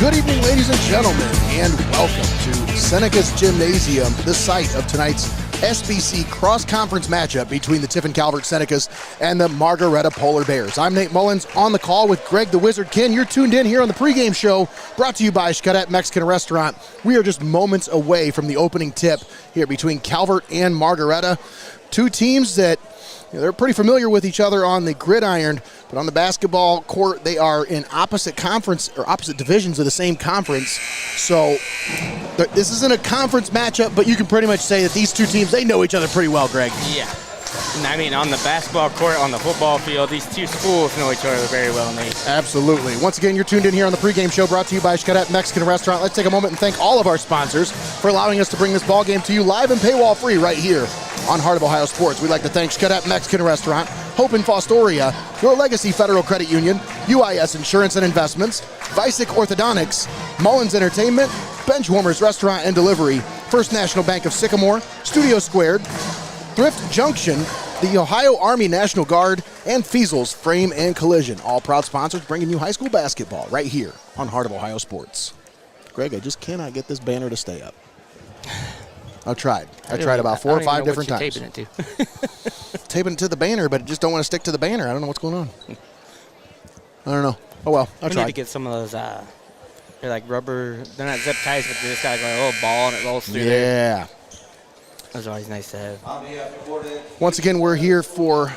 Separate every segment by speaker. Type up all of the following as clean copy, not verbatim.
Speaker 1: Good evening, ladies and gentlemen, and welcome to Senecas Gymnasium, the site of tonight's SBC cross-conference matchup between the Tiffin Calvert Senecas and the Margaretta Polar Bears. I'm Nate Mullins on the call with Greg the Wizard Ken. You're tuned in here on the pregame show, brought to you by Xcaret Mexican Restaurant. We are just moments away from the opening tip here between Calvert and Margaretta. Two teams that they're pretty familiar with each other on the gridiron, but on the basketball court, they are in opposite conference or opposite divisions of the same conference. So this isn't a conference matchup, but you can pretty much say that these two teams, they know each other pretty well, Greg.
Speaker 2: Yeah. I mean, on the basketball court, on the football field, these two schools know each other very well, Nate.
Speaker 1: Absolutely. Once again, you're tuned in here on the pregame show brought to you by Xcaret Mexican Restaurant. Let's take a moment and thank all of our sponsors for allowing us to bring this ball game to you live and paywall free right here on Heart of Ohio Sports. We'd like to thank Xcaret Mexican Restaurant, Hope in Fostoria, Your Legacy Federal Credit Union, UIS Insurance and Investments, Vicek Orthodontics, Mullins Entertainment, Benchwarmers Restaurant and Delivery, First National Bank of Sycamore, Studio Squared, Thrift Junction, the Ohio Army National Guard, and Feasel's Frame and Collision. All proud sponsors bringing you high school basketball right here on Heart of Ohio Sports. Greg, I just cannot get this banner to stay up. I've tried. I tried about 4 or 5 different times.
Speaker 2: Taping it to.
Speaker 1: Taping it to the banner, but it just don't want to stick to the banner. I don't know what's going on. I don't know. Oh, well, I'll try.
Speaker 2: We need to get some of those, they're like rubber, they're not zip ties, but they just got like a little ball and it rolls through there.
Speaker 1: Yeah.
Speaker 2: Those are always nice to have.
Speaker 1: Once again, we're here for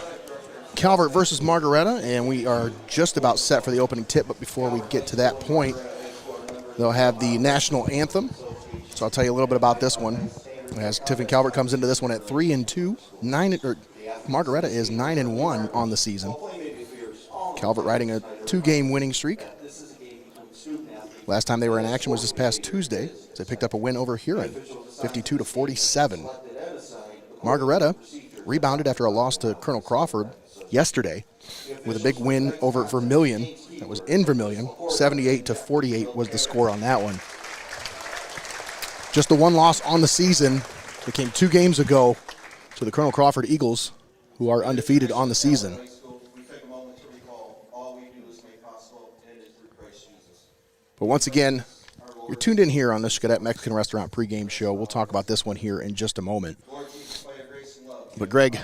Speaker 1: Calvert versus Margaretta, and we are just about set for the opening tip. But before we get to that point, they'll have the national anthem. So I'll tell you a little bit about this one. As Tiffin Calvert comes into this one at 3-2, Margaretta is 9-1 on the season. Calvert riding a 2-game winning streak. Last time they were in action was this past Tuesday. They picked up a win over Huron, 52-47. Margaretta rebounded after a loss to Colonel Crawford yesterday with a big win over Vermilion. That was in Vermilion. 78-48 was the score on that one. Just the one loss on the season. It came 2 games ago to the Colonel Crawford Eagles, who are undefeated on the season. But once again, you're tuned in here on the Xcaret Mexican Restaurant pregame show. We'll talk about this one here in just a moment. But Greg,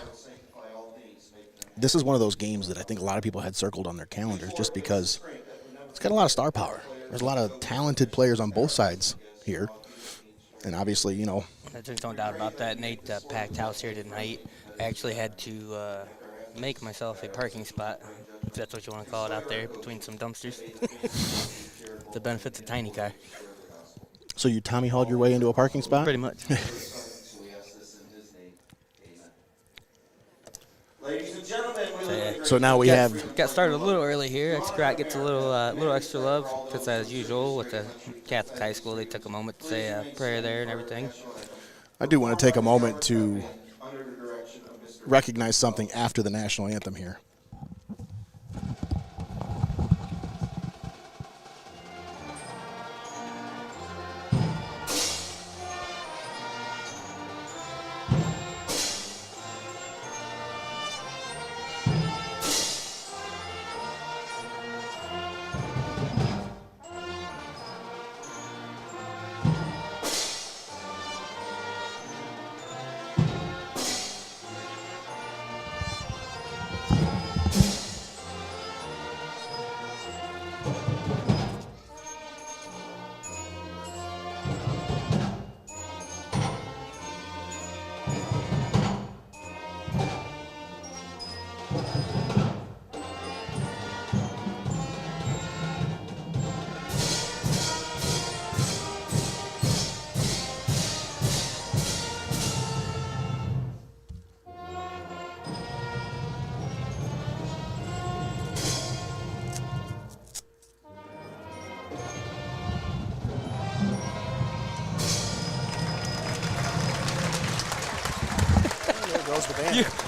Speaker 1: this is one of those games that I think a lot of people had circled on their calendars just because it's got a lot of star power. There's a lot of talented players on both sides here. And obviously, you know.
Speaker 2: There's no doubt about that, Nate. Packed house here tonight. I actually had to make myself a parking spot, if that's what you want to call it, out there between some dumpsters. The benefits of tiny car.
Speaker 1: So you Tommy hauled your way into a parking spot?
Speaker 2: Pretty much.
Speaker 3: Ladies and gentlemen,
Speaker 1: so now we
Speaker 2: got started a little early here. Xcaret gets a little extra love because, as usual, with the Catholic high school, they took a moment to say a prayer there and everything.
Speaker 1: I do want to take a moment to recognize something after the national anthem here.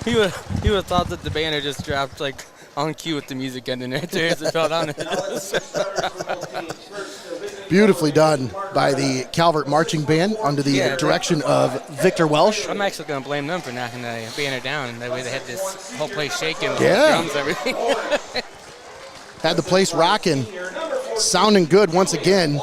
Speaker 2: You would have thought that the banner just dropped like on cue with the music ending right there as it fell down.
Speaker 1: Beautifully done by the Calvert Marching Band under the direction of Victor Welsh.
Speaker 2: I'm actually going to blame them for knocking the banner down, and that way they had this whole place shaking with
Speaker 1: Yeah.
Speaker 2: drums and everything.
Speaker 1: Had the place rocking. sounding good once again.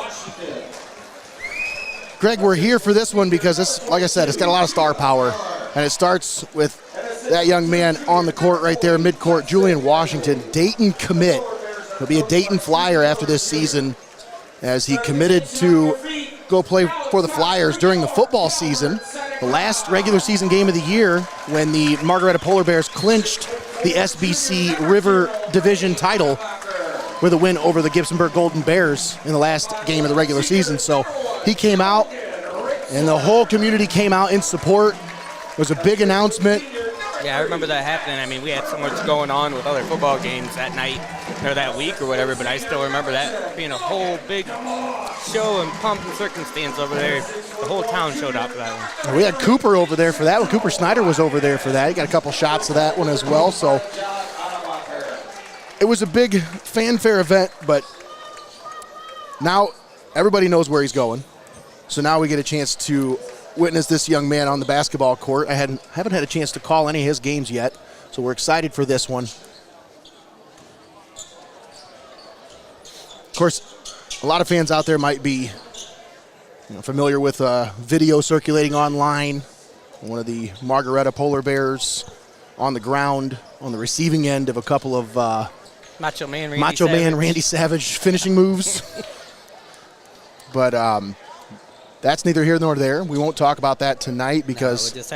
Speaker 1: Greg, we're here for this one because this, like I said, it's got a lot of star power. And it starts with that young man on the court right there, midcourt, Julian Washington, Dayton commit. He'll be a Dayton Flyer after this season as he committed to go play for the Flyers during the football season. The last regular season game of the year when the Margaretta Polar Bears clinched the SBC River Division title with a win over the Gibsonburg Golden Bears in the last game of the regular season. So he came out, and the whole community came out in support. It was a big announcement.
Speaker 2: Yeah, I remember that happening. I mean, we had so much going on with other football games that night or that week or whatever, but I still remember that being a whole big show and pomp and circumstance over there. The whole town showed up for that one.
Speaker 1: We had Cooper over there for that one. Cooper Snyder was over there for that. He got a couple shots of that one as well. So it was a big fanfare event, but now everybody knows where he's going. So now we get a chance to witness this young man on the basketball court. I haven't had a chance to call any of his games yet, so we're excited for this one. Of course, a lot of fans out there might be familiar with video circulating online. One of the Margaretta Polar Bears on the ground on the receiving end of a couple of
Speaker 2: Macho Man
Speaker 1: Randy Savage finishing moves. But that's neither here nor there. We won't talk about that tonight because
Speaker 2: we just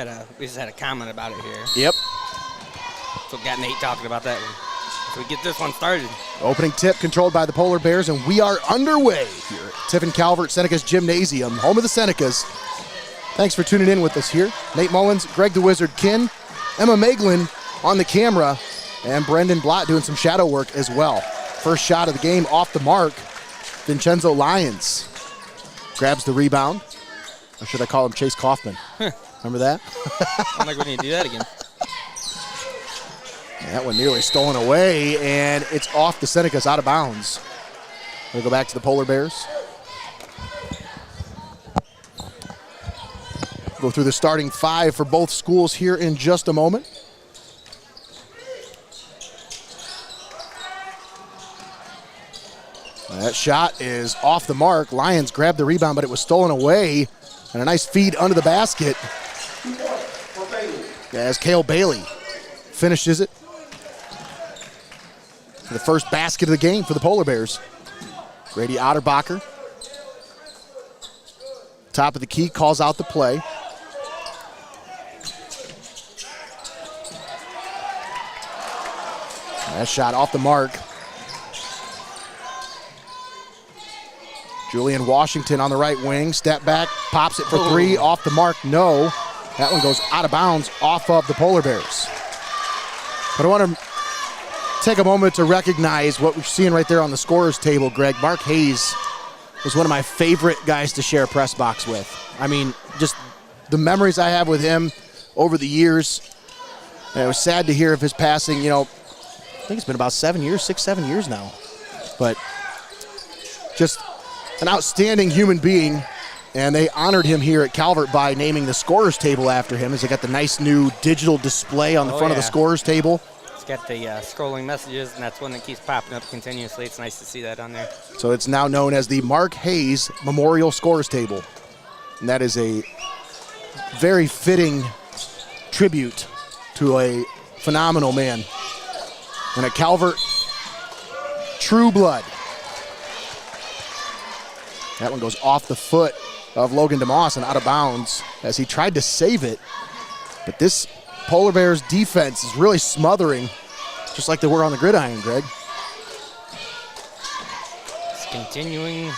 Speaker 2: had a comment about it here.
Speaker 1: Yep.
Speaker 2: So got Nate talking about that one. So we get this one started.
Speaker 1: Opening tip controlled by the Polar Bears, and we are underway here at Tiffin Calvert Senecas Gymnasium, home of the Senecas. Thanks for tuning in with us here. Nate Mullins, Greg the Wizard Kinn, Emma Moeglin on the camera, and Brendan Blott doing some shadow work as well. First shot of the game off the mark. Vincenzo Lyons grabs the rebound. Or should I call him Chase Kaufman? Remember that?
Speaker 2: I'm like, we need to do that again.
Speaker 1: That one nearly stolen away, and it's off the Senecas, out of bounds. We'll go back to the Polar Bears. Go through the starting five for both schools here in just a moment. That shot is off the mark. Lions grabbed the rebound, but it was stolen away. And a nice feed under the basket as Cale Bailey finishes it. For the first basket of the game for the Polar Bears. Grady Otterbacher, top of the key, calls out the play. That shot off the mark. Julian Washington on the right wing, step back, pops it for three, off the mark, no. That one goes out of bounds off of the Polar Bears. But I want to take a moment to recognize what we're seeing right there on the scorer's table, Greg. Mark Hayes was one of my favorite guys to share a press box with. I mean, just the memories I have with him over the years. And it was sad to hear of his passing. I think it's been about 7 years, 6-7 years now. But just an outstanding human being, and they honored him here at Calvert by naming the scorer's table after him, as they got the nice new digital display on the front of the scorer's table.
Speaker 2: It's got the scrolling messages, and that's one that keeps popping up continuously. It's nice to see that on there.
Speaker 1: So it's now known as the Mark Hayes Memorial Scorer's Table, and that is a very fitting tribute to a phenomenal man. And a Calvert true blood. That one goes off the foot of Logan DeMoss and out of bounds as he tried to save it. But this Polar Bears defense is really smothering, just like they were on the gridiron, Greg.
Speaker 2: It's continuing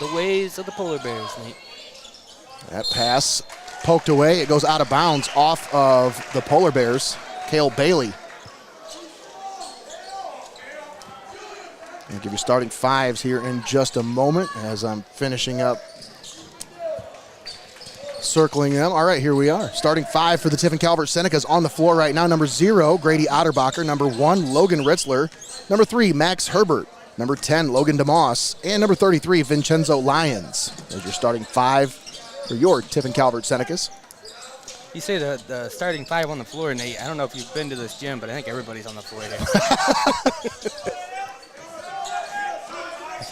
Speaker 2: the ways of the Polar Bears, Nate.
Speaker 1: That pass poked away. It goes out of bounds off of the Polar Bears. Cale Bailey. I'll give you starting fives here in just a moment as I'm finishing up circling them. All right, here we are. Starting five for the Tiffin Calvert Senecas on the floor right now. Number 0, Grady Otterbacher. Number 1, Logan Ritzler. Number 3, Max Herbert. Number 10, Logan DeMoss. And number 33, Vincenzo Lyons. There's your starting five for your Tiffin Calvert Senecas.
Speaker 2: You say the starting five on the floor, Nate. I don't know if you've been to this gym, but I think everybody's on the floor here.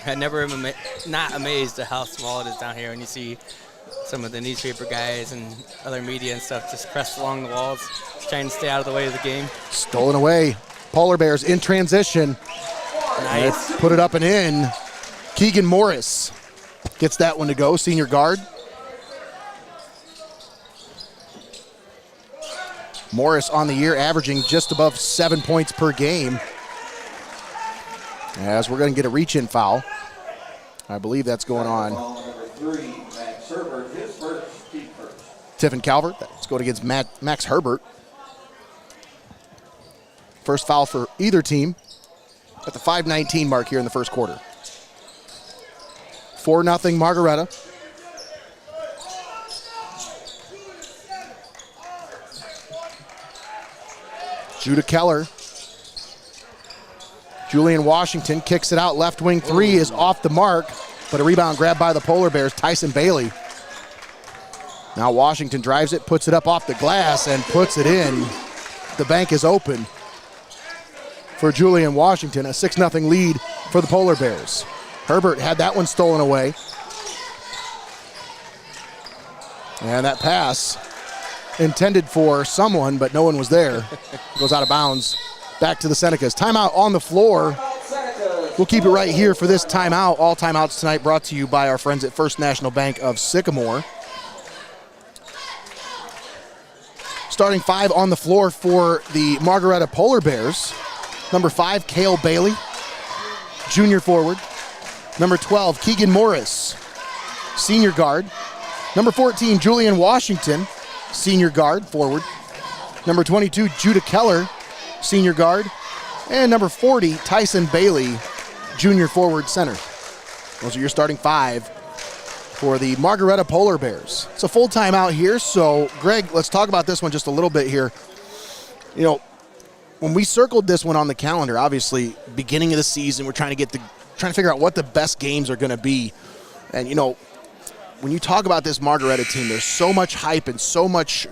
Speaker 2: I never am not amazed at how small it is down here when you see some of the newspaper guys and other media and stuff just pressed along the walls, trying to stay out of the way of the game.
Speaker 1: Stolen away. Polar Bears in transition.
Speaker 2: Nice.
Speaker 1: Put it up and in. Keegan Morris gets that one to go, senior guard. Morris on the year averaging just above 7 points per game. As we're going to get a reach-in foul. I believe that's going on. Tiffin Calvert. That's going against Max Herbert. First foul for either team at the 5:19 mark here in the first quarter. 4-0 Margaretta. Judah Keller. Julian Washington kicks it out. Left wing three is off the mark, but a rebound grabbed by the Polar Bears. Tyson Bailey. Now Washington drives it, puts it up off the glass, and puts it in. The bank is open for Julian Washington. A 6-0 lead for the Polar Bears. Herbert had that one stolen away. And that pass intended for someone, but no one was there. Goes out of bounds. Back to the Senecas. Timeout on the floor. We'll keep it right here for this timeout. All timeouts tonight brought to you by our friends at First National Bank of Sycamore. Starting five on the floor for the Margaretta Polar Bears. Number 5, Cale Bailey, junior forward. Number 12, Keegan Morris, senior guard. Number 14, Julian Washington, senior guard, forward. Number 22, Judah Keller, senior guard. And number 40, Tyson Bailey, junior forward center. Those are your starting five for the Margaretta Polar Bears. It's a full timeout here, so Greg, let's talk about this one just a little bit here. You know, when we circled this one on the calendar, obviously, beginning of the season, we're trying to figure out what the best games are going to be. And, you know, when you talk about this Margaretta team, there's so much hype and so much,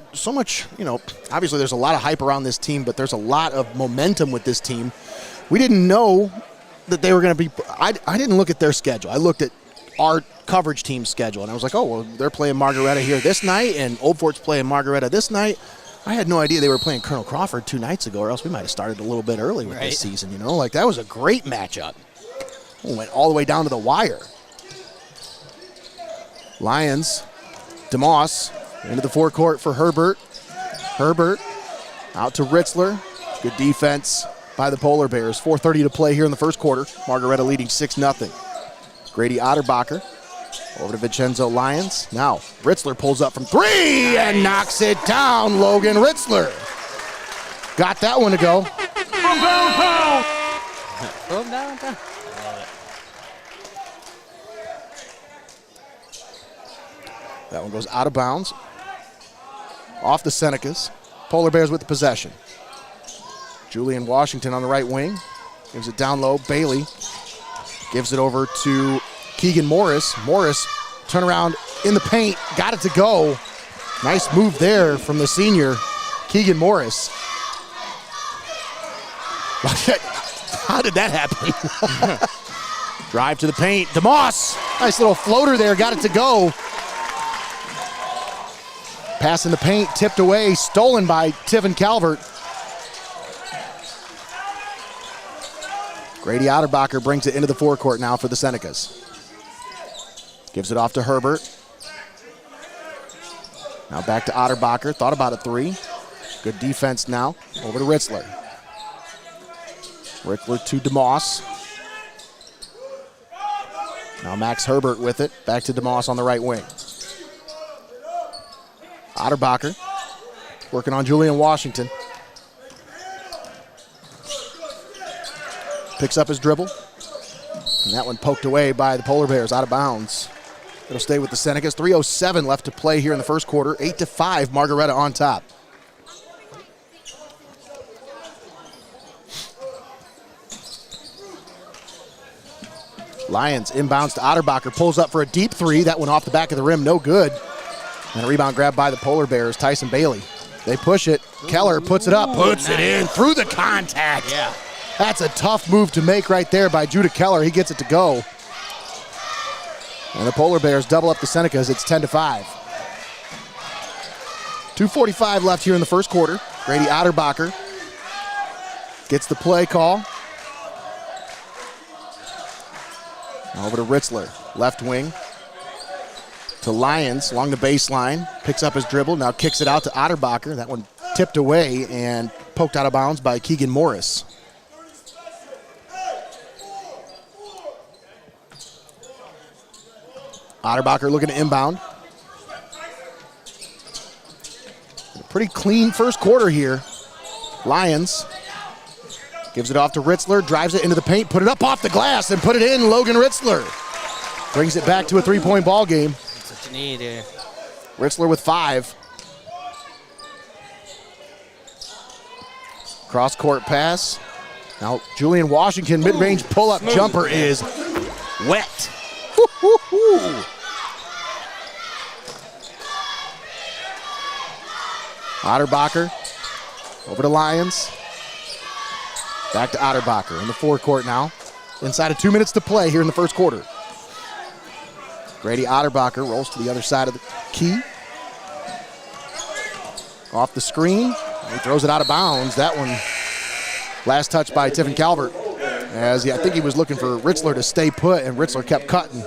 Speaker 1: you know, obviously there's a lot of hype around this team, but there's a lot of momentum with this team. We didn't know that they were going to be, I didn't look at their schedule. I looked at our coverage team schedule, and I was like, oh, well, they're playing Margaretta here this night, and Old Fort's playing Margaretta this night. I had no idea they were playing Colonel Crawford 2 nights ago, or else we might have started a little bit early with this season, you know? Like, that was a great matchup. Went all the way down to the wire. Lions, DeMoss, into the forecourt for Herbert. Herbert out to Ritzler. Good defense by the Polar Bears. 4:30 to play here in the first quarter. Margaretta leading 6-0. Grady Otterbacher over to Vincenzo Lyons. Now, Ritzler pulls up from 3 and knocks it down. Logan Ritzler got that one to go.
Speaker 2: From downtown. From downtown.
Speaker 1: That one goes out of bounds. Off the Senecas. Polar Bears with the possession. Julian Washington on the right wing. Gives it down low. Bailey gives it over to Keegan Morris. Morris, turn around in the paint. Got it to go. Nice move there from the senior, Keegan Morris. How did that happen? Drive to the paint. DeMoss. Nice little floater there. Got it to go. Pass in the paint, tipped away, stolen by Tiffin Calvert. Grady Otterbacher brings it into the forecourt now for the Senecas. Gives it off to Herbert. Now back to Otterbacher, thought about a 3. Good defense now, over to Ritzler. Ritzler to DeMoss. Now Max Herbert with it, back to DeMoss on the right wing. Otterbacher working on Julian Washington. Picks up his dribble. And that one poked away by the Polar Bears, out of bounds. It'll stay with the Senecas. 3:07 left to play here in the first quarter. 8-5, Margaretta on top. Lions inbounds to Otterbacher. Pulls up for a deep 3. That one off the back of the rim, no good. And a rebound grab by the Polar Bears, Tyson Bailey. They push it. Keller puts it up, puts it in through the contact.
Speaker 2: Yeah.
Speaker 1: That's a tough move to make right there by Judah Keller. He gets it to go. And the Polar Bears double up the Senecas. It's 10-5. 2:45 left here in the first quarter. Grady Otterbacher gets the play call. Over to Ritzler, left wing. To Lyons along the baseline. Picks up his dribble, now kicks it out to Otterbacher. That one tipped away and poked out of bounds by Keegan Morris. Otterbacher looking to inbound. Pretty clean first quarter here. Lyons gives it off to Ritzler, drives it into the paint, put it up off the glass, and put it in. Logan Ritzler brings it back to a three-point ball game.
Speaker 2: That's what you need here.
Speaker 1: Ritzler with 5. Cross-court pass. Now Julian Washington, mid-range pull-up jumper is wet. Woo-hoo-hoo. Otterbacher over to Lyons. Back to Otterbacher in the forecourt now. Inside of 2 minutes to play here in the first quarter. Grady Otterbacher rolls to the other side of the key. Off the screen. He throws it out of bounds. That one, last touch by Tiffin Calvert. I think he was looking for Ritzler to stay put, and Ritzler kept cutting.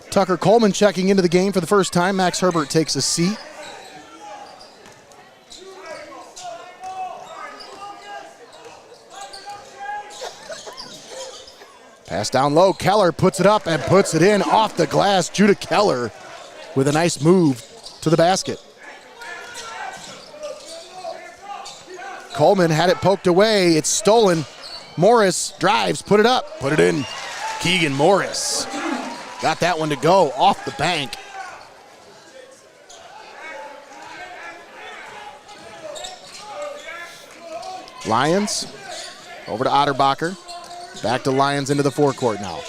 Speaker 1: Tucker Coleman checking into the game for the first time. Max Herbert takes a seat. Pass down low. Keller puts it up and puts it in off the glass. Judah Keller with a nice move to the basket. Coleman had it poked away. It's stolen. Morris drives, put it up, put it in. Keegan Morris got that one to go off the bank. Lyons over to Otterbacher. Back to Lyons into the forecourt now.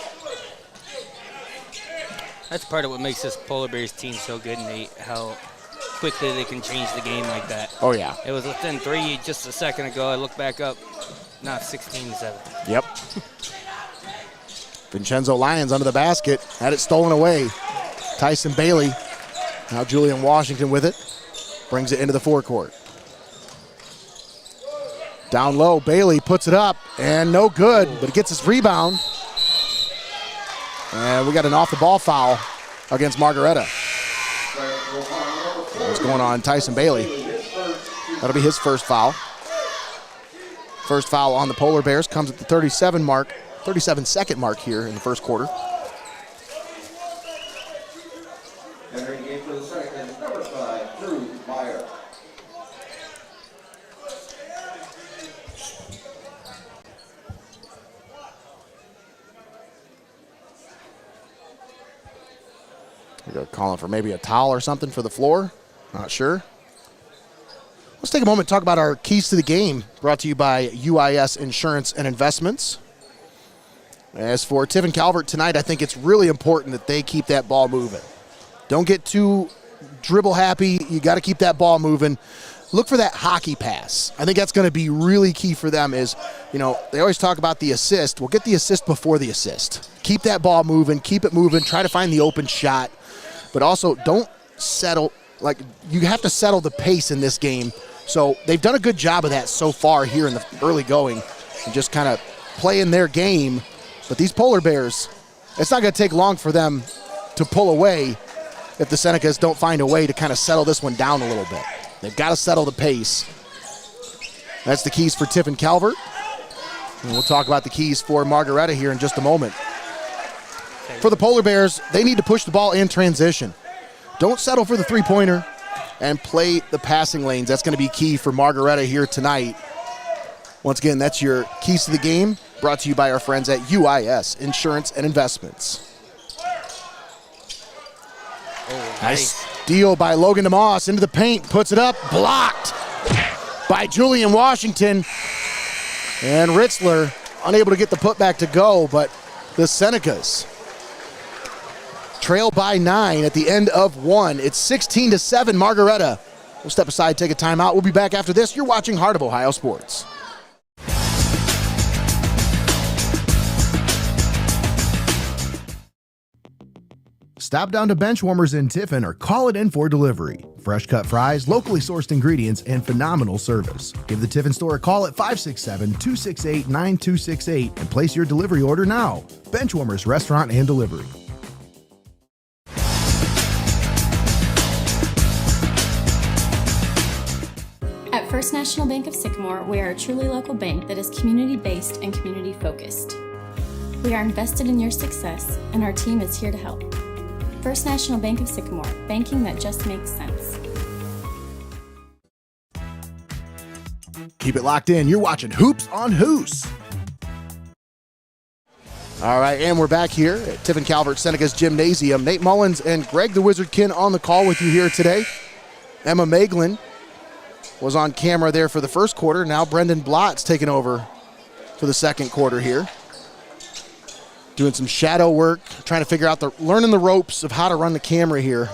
Speaker 2: That's part of what makes this Polar Bears team so good, Nate, how quickly they can change the game like that.
Speaker 1: Oh, yeah.
Speaker 2: It was within 3 just a second ago. I looked back up, now 16-7.
Speaker 1: Yep. Vincenzo Lyons under the basket, had it stolen away. Tyson Bailey, now Julian Washington with it, brings it into the forecourt. Down low, Bailey puts it up, and no good, but it gets his rebound. And we got an off-the-ball foul against Margaretta. What's going on? Tyson Bailey. That'll be his first foul. First foul on the Polar Bears comes at the 37-second mark here in the first quarter.
Speaker 3: Entering the game for the Senecas, number 5, Drew Meyer.
Speaker 1: They're calling for maybe a towel or something for the floor. Not sure. Let's take a moment to talk about our keys to the game, brought to you by UIS Insurance and Investments. As for Tiffin Calvert tonight, I think it's really important that they keep that ball moving. Don't get too dribble happy. You got to keep that ball moving. Look for that hockey pass. I think that's going to be really key for them is, they always talk about the assist. Well, get the assist before the assist. Keep that ball moving. Keep it moving. Try to find the open shot. But also, don't settle. You have to settle the pace in this game. So they've done a good job of that so far here in the early going and just kind of playing their game. But these Polar Bears, it's not going to take long for them to pull away if the Senecas don't find a way to kind of settle this one down a little bit. They've got to settle the pace. That's the keys for Tiffin Calvert. And we'll talk about the keys for Margaretta here in just a moment. For the Polar Bears, they need to push the ball in transition. Don't settle for the three-pointer and play the passing lanes. That's going to be key for Margaretta here tonight. Once again, that's your keys to the game, brought to you by our friends at UIS Insurance and Investments.
Speaker 2: Oh,
Speaker 1: nice steal by Logan DeMoss into the paint, puts it up, blocked by Julian Washington. And Ritzler unable to get the putback to go, but the Senecas trail by 9 at the end of 1. It's 16-7 Margaretta. We'll step aside, take a timeout. We'll be back after this. You're watching Heart of Ohio Sports.
Speaker 4: Stop down to Benchwarmers in Tiffin or call it in for delivery. Fresh cut fries, locally sourced ingredients, and phenomenal service. Give the Tiffin store a call at 567-268-9268 and place your delivery order now. Benchwarmers Restaurant and Delivery.
Speaker 5: At First National Bank of Sycamore, we are a truly local bank that is community-based and community-focused. We are invested in your success, and our team is here to help. First National Bank of Sycamore, banking that just makes sense.
Speaker 4: Keep it locked in. You're watching Hoops on Hoos.
Speaker 1: All right, and we're back here at Tiffin Calvert Senecas Gymnasium. Nate Mullins and Greg the Wizard Kin on the call with you here today. Emma Moeglin was on camera there for the first quarter. Now Brendan Blott's taking over for the second quarter here. Doing some shadow work, trying to figure out learning the ropes of how to run the camera here.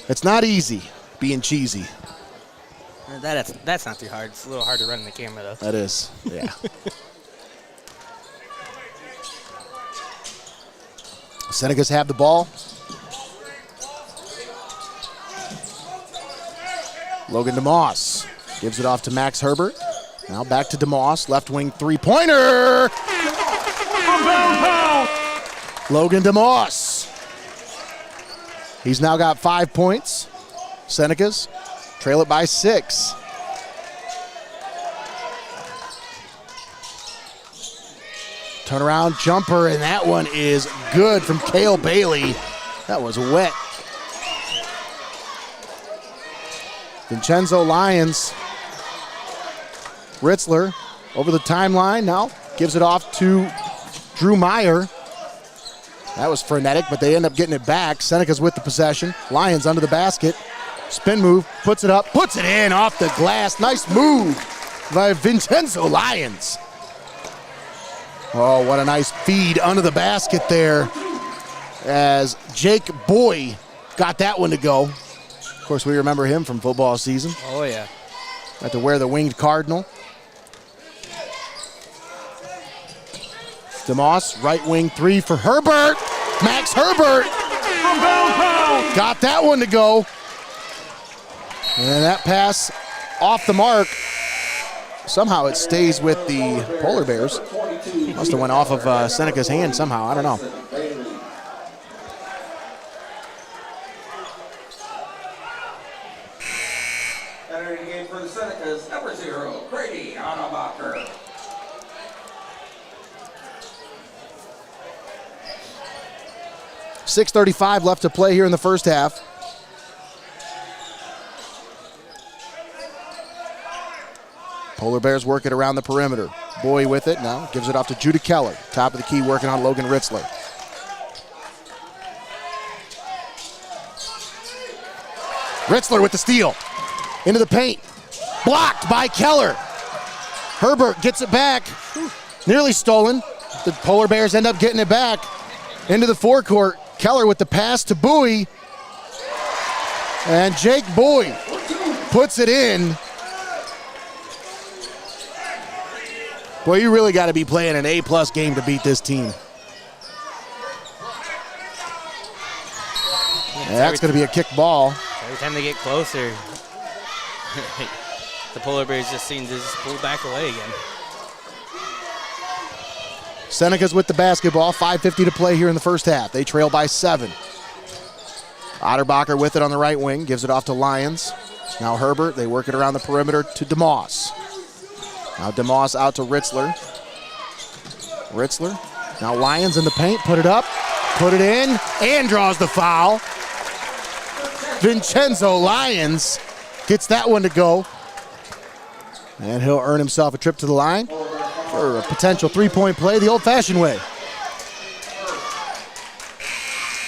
Speaker 1: It's not easy being cheesy.
Speaker 2: That's not too hard. It's a little hard to run the camera, though.
Speaker 1: That is, yeah. Senecas have the ball. Logan DeMoss gives it off to Max Herbert. Now back to DeMoss, left wing three-pointer. Logan DeMoss. He's now got 5 points. Senecas trail it by 6. Turnaround jumper, and that one is good from Cale Bailey. That was wet. Vincenzo Lyons. Ritzler over the timeline now. Gives it off to Drew Meyer. That was frenetic, but they end up getting it back. Senecas with the possession. Lyons under the basket. Spin move, puts it up, puts it in off the glass. Nice move by Vincenzo Lyons. Oh, what a nice feed under the basket there as Jake Boy got that one to go. Of course, we remember him from football season.
Speaker 2: Oh, yeah.
Speaker 1: Got to wear the winged cardinal. DeMoss, right wing three for Herbert. Max Herbert got that one to go. And that pass off the mark. Somehow it stays with the Polar Bears. Must have went off of Seneca's hand somehow. I don't know.
Speaker 3: Entering the game for the Senecas, number 0, Grady Anabacher.
Speaker 1: .635 left to play here in the first half. Polar Bears work it around the perimeter. Boy with it now, gives it off to Judah Keller. Top of the key working on Logan Ritzler. Ritzler with the steal. Into the paint. Blocked by Keller. Herbert gets it back. Nearly stolen. The Polar Bears end up getting it back. Into the forecourt. Keller with the pass to Bowie. And Jake Bowie puts it in. Boy, you really got to be playing an A-plus game to beat this team. That's going to be a kick ball.
Speaker 2: Every time they get closer, the Polar Bears just seem to just pull back away again.
Speaker 1: Senecas with the basketball, 5:50 to play here in the first half. They trail by 7. Otterbacher with it on the right wing, gives it off to Lyons. Now Herbert, they work it around the perimeter to DeMoss. Now DeMoss out to Ritzler. Ritzler, now Lyons in the paint, put it up, put it in, and draws the foul. Vincenzo Lyons gets that one to go. And he'll earn himself a trip to the line for a potential three-point play the old-fashioned way.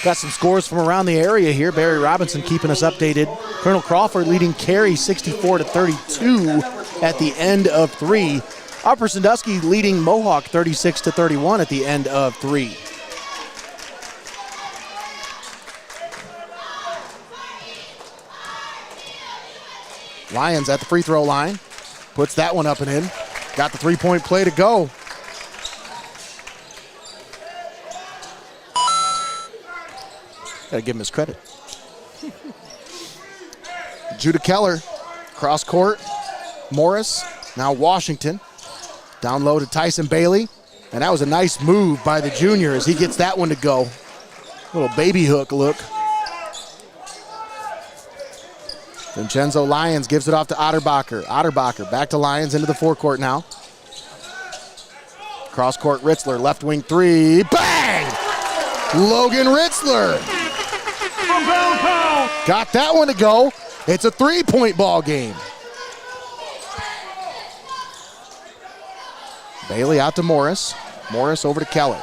Speaker 1: Got some scores from around the area here. Barry Robinson keeping us updated. Colonel Crawford leading Cary 64-32 at the end of 3. Upper Sandusky leading Mohawk 36-31 at the end of 3. Lyons at the free throw line. Puts that one up and in. Got the three-point play to go. Gotta give him his credit. Judah Keller, cross court. Morris, now Washington. Down low to Tyson Bailey. And that was a nice move by the junior as he gets that one to go. Little baby hook look. Vincenzo Lyons gives it off to Otterbacher. Otterbacher back to Lyons into the forecourt now. Cross court Ritzler, left wing three. Bang! Logan Ritzler. Got that one to go. It's a 3-point ball game. Bailey out to Morris. Morris over to Keller.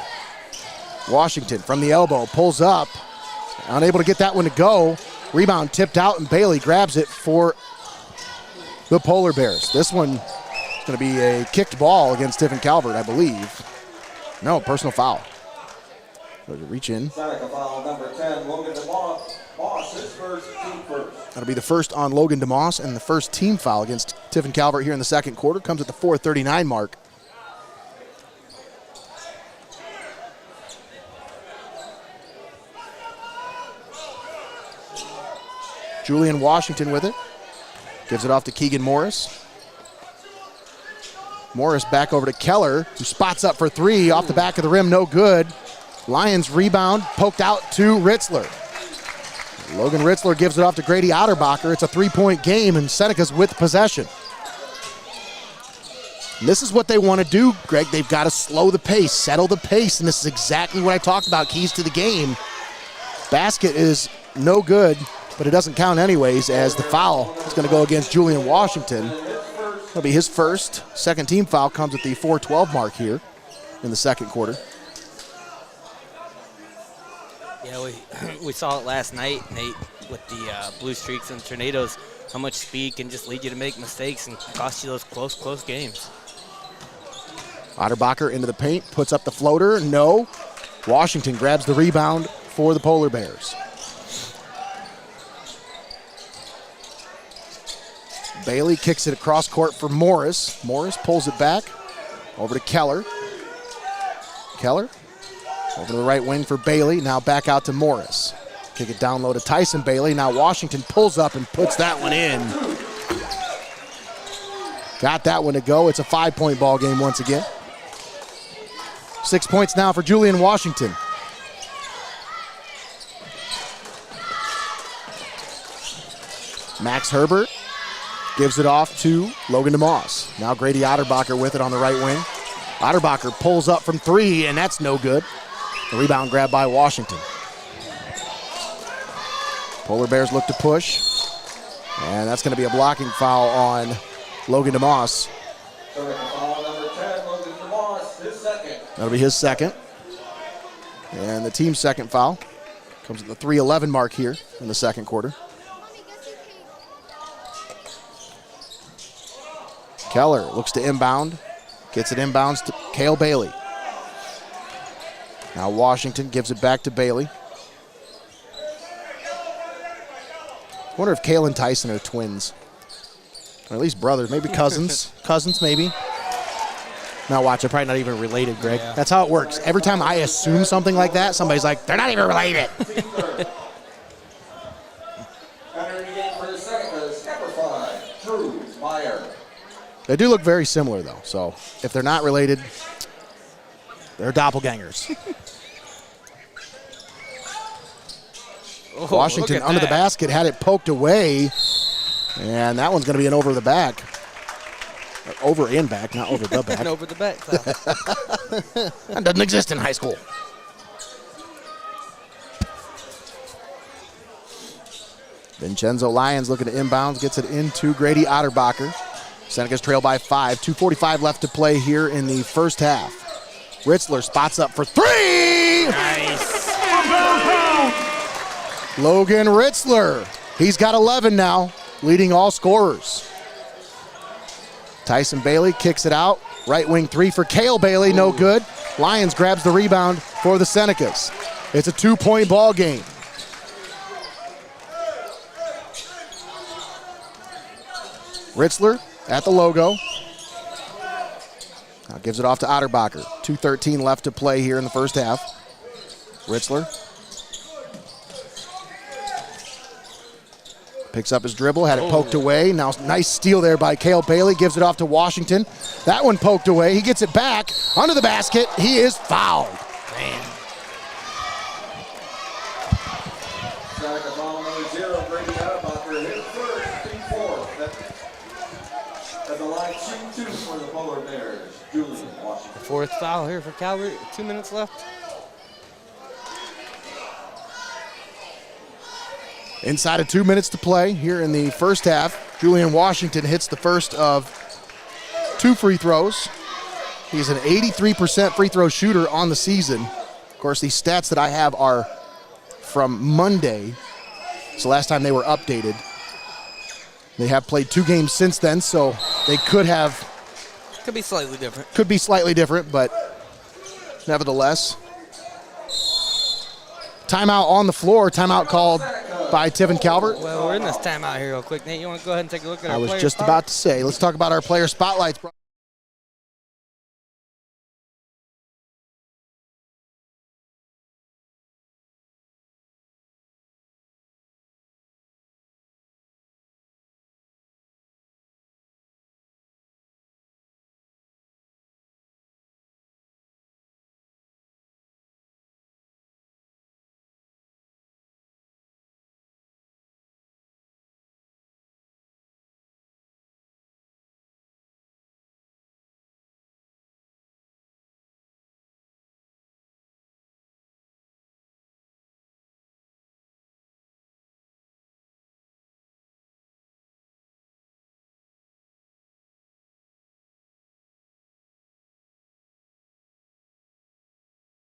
Speaker 1: Washington from the elbow, pulls up. Unable to get that one to go. Rebound tipped out, and Bailey grabs it for the Polar Bears. This one is going to be a kicked ball against Tiffin Calvert, I believe. No, personal foul. Reach in.
Speaker 3: Seneca foul number 10, Logan DeMoss. Moss, his first, team first.
Speaker 1: That'll be the first on Logan DeMoss and the first team foul against Tiffin Calvert here in the second quarter. Comes at the 4:39 mark. Julian Washington with it. Gives it off to Keegan Morris. Morris back over to Keller, who spots up for three. Off the back of the rim, no good. Lions rebound, poked out to Ritzler. Logan Ritzler gives it off to Grady Otterbacher. It's a 3-point game, and Seneca's with possession. And this is what they want to do, Greg. They've got to slow the pace, settle the pace, and this is exactly what I talked about, keys to the game. Basket is no good, but it doesn't count anyways, as the foul is going to go against Julian Washington. That'll be his first. Second team foul comes at the 4:12 mark here in the second quarter.
Speaker 2: Yeah, we saw it last night, Nate, with the Blue Streaks and Tornadoes, how much speed can just lead you to make mistakes and cost you those close games.
Speaker 1: Otterbacher into the paint, puts up the floater, no. Washington grabs the rebound for the Polar Bears. Bailey kicks it across court for Morris. Morris pulls it back over to Keller. Keller over to the right wing for Bailey. Now back out to Morris. Kick it down low to Tyson Bailey. Now Washington pulls up and puts that one in. Got that one to go. It's a 5-point ball game once again. 6 points now for Julian Washington. Max Herbert gives it off to Logan DeMoss. Now Grady Otterbacher with it on the right wing. Otterbacher pulls up from three, and that's no good. The rebound grab by Washington. Polar Bears look to push, and that's going to be a blocking foul on Logan DeMoss.
Speaker 3: Foul number 10, Logan DeMoss, his second.
Speaker 1: That'll be his second. And the team's second foul comes at the 3:11 mark here in the second quarter. Keller looks to inbound, gets it inbounds to Cale Bailey. Now Washington gives it back to Bailey. I wonder if Cale and Tyson are twins, or at least brothers, maybe cousins. Cousins, maybe. Now watch, they're probably not even related, Greg.
Speaker 2: Yeah.
Speaker 1: That's how it works. Every time I assume something like that, somebody's like, they're not even related.
Speaker 3: Entering the game for his second, number 5, Drew Meyer.
Speaker 1: They do look very similar, though. So if they're not related, they're doppelgangers. Washington under the basket, had it poked away. And that one's going to be an over the back. Over and back, not over the back.
Speaker 2: Over the back.
Speaker 1: That doesn't exist in high school. Vincenzo Lyons looking to inbounds, gets it into Grady Otterbacher. Senecas trail by 5. 2:45 left to play here in the first half. Ritzler spots up for three!
Speaker 2: Nice.
Speaker 1: Logan Ritzler. He's got 11 now, leading all scorers. Tyson Bailey kicks it out. Right wing three for Cale Bailey, no good. Lyons grabs the rebound for the Senecas. It's a 2-point ball game. Ritzler at the logo. Now gives it off to Otterbacher. 2:13 left to play here in the first half. Ritzler Picks up his dribble, had it poked away. Now nice steal there by Cale Bailey, gives it off to Washington. That one poked away. He gets it back under the basket. He is fouled.
Speaker 2: Man.
Speaker 3: Seneca ball number 0, Brady Adamacher, his first, team 4. At the line, shooting 2 for the Polar Bears, Julian Washington.
Speaker 2: Fourth foul here for Calvert. 2 minutes left.
Speaker 1: Inside of 2 minutes to play here in the first half. Julian Washington hits the first of 2 free throws. He's an 83% free throw shooter on the season. Of course, these stats that I have are from Monday. It's the last time they were updated. They have played 2 games since then, so they could
Speaker 2: be slightly different.
Speaker 1: Could be slightly different, but nevertheless. Timeout on the floor. Timeout called by Tiffin Calvert.
Speaker 2: Well, we're in this timeout here real quick. Nate, you want to go ahead and take a look at our
Speaker 1: I was
Speaker 2: player
Speaker 1: just
Speaker 2: spot?
Speaker 1: about to say, let's talk about our player spotlights.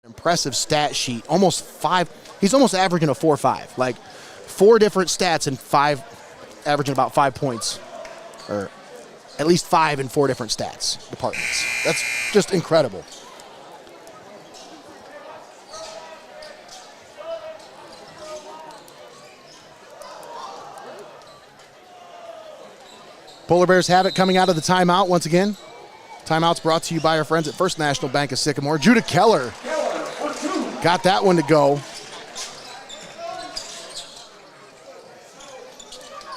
Speaker 1: Impressive stat sheet. Almost 5. He's almost averaging a 4-5. Like 4 different stats and 5, averaging about 5 points, or at least 5 in 4 different stats departments. That's just incredible. Polar Bears have it coming out of the timeout once again. Timeout's brought to you by our friends at First National Bank of Sycamore. Judah Keller got that one to go.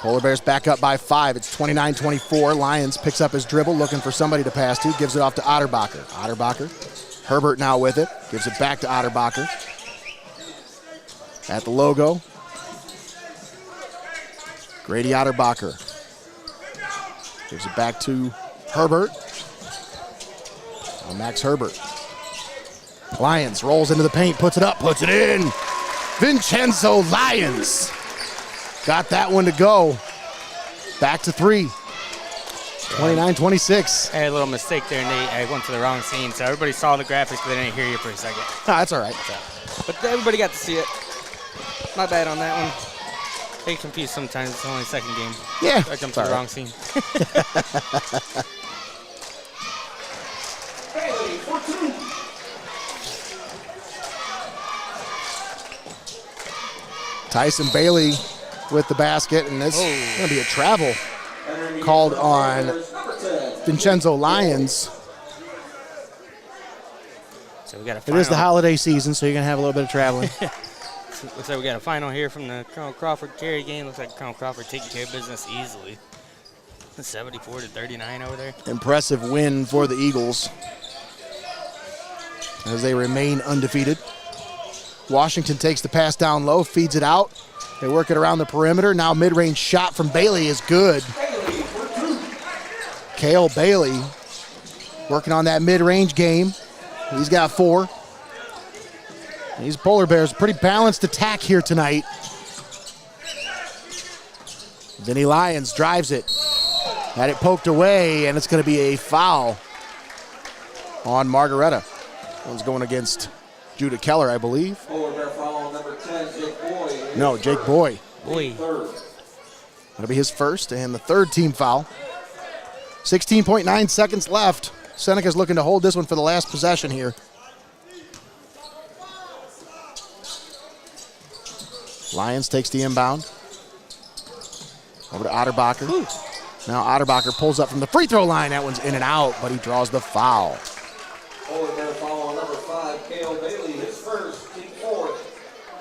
Speaker 1: Polar Bears back up by 5. It's 29-24. Lions picks up his dribble, looking for somebody to pass to. Gives it off to Otterbacher. Otterbacher. Herbert now with it. Gives it back to Otterbacher. At the logo. Grady Otterbacher. Gives it back to Herbert. Max Herbert. Lyons rolls into the paint, puts it up, puts it in. Vincenzo Lyons got that one to go. Back to 3. 29-26.
Speaker 2: I had a little mistake there, Nate. I went to the wrong scene, so everybody saw the graphics, but they didn't hear you for a second.
Speaker 1: That's all right.
Speaker 2: But everybody got to see it. My bad on that one. They get confused sometimes. It's only the second game.
Speaker 1: Yeah.
Speaker 2: I jumped to the wrong scene.
Speaker 3: Bailey for 2.
Speaker 1: Tyson Bailey with the basket, and this is going to be a travel called on Vincenzo Lyons.
Speaker 2: So we got a
Speaker 1: It
Speaker 2: final.
Speaker 1: is the holiday season, so you're going to have a little bit of traveling.
Speaker 2: Looks like we got a final here from the Colonel Crawford carry game. Looks like Colonel Crawford taking care of business easily. 74-39 over there.
Speaker 1: Impressive win for the Eagles as they remain undefeated. Washington takes the pass down low, feeds it out. They work it around the perimeter. Now mid-range shot from Bailey is good. Cale Bailey working on that mid-range game. He's got 4. These Polar Bears, pretty balanced attack here tonight. Vinny Lyons drives it. Had it poked away, and it's going to be a foul on Margaretta. One's going against Judah Keller, I believe.
Speaker 3: Polar Bear foul number 10, Jake Boy.
Speaker 1: No, Jake Boy.
Speaker 2: Boy.
Speaker 1: That'll be his first and the 3rd team foul. 16.9 seconds left. Seneca's looking to hold this one for the last possession here. Lyons takes the inbound. Over to Otterbacher. Now Otterbacher pulls up from the free throw line. That one's in and out, but he draws the foul.
Speaker 3: Polar Bear foul number 5, Cale Bailey, his first, team 4.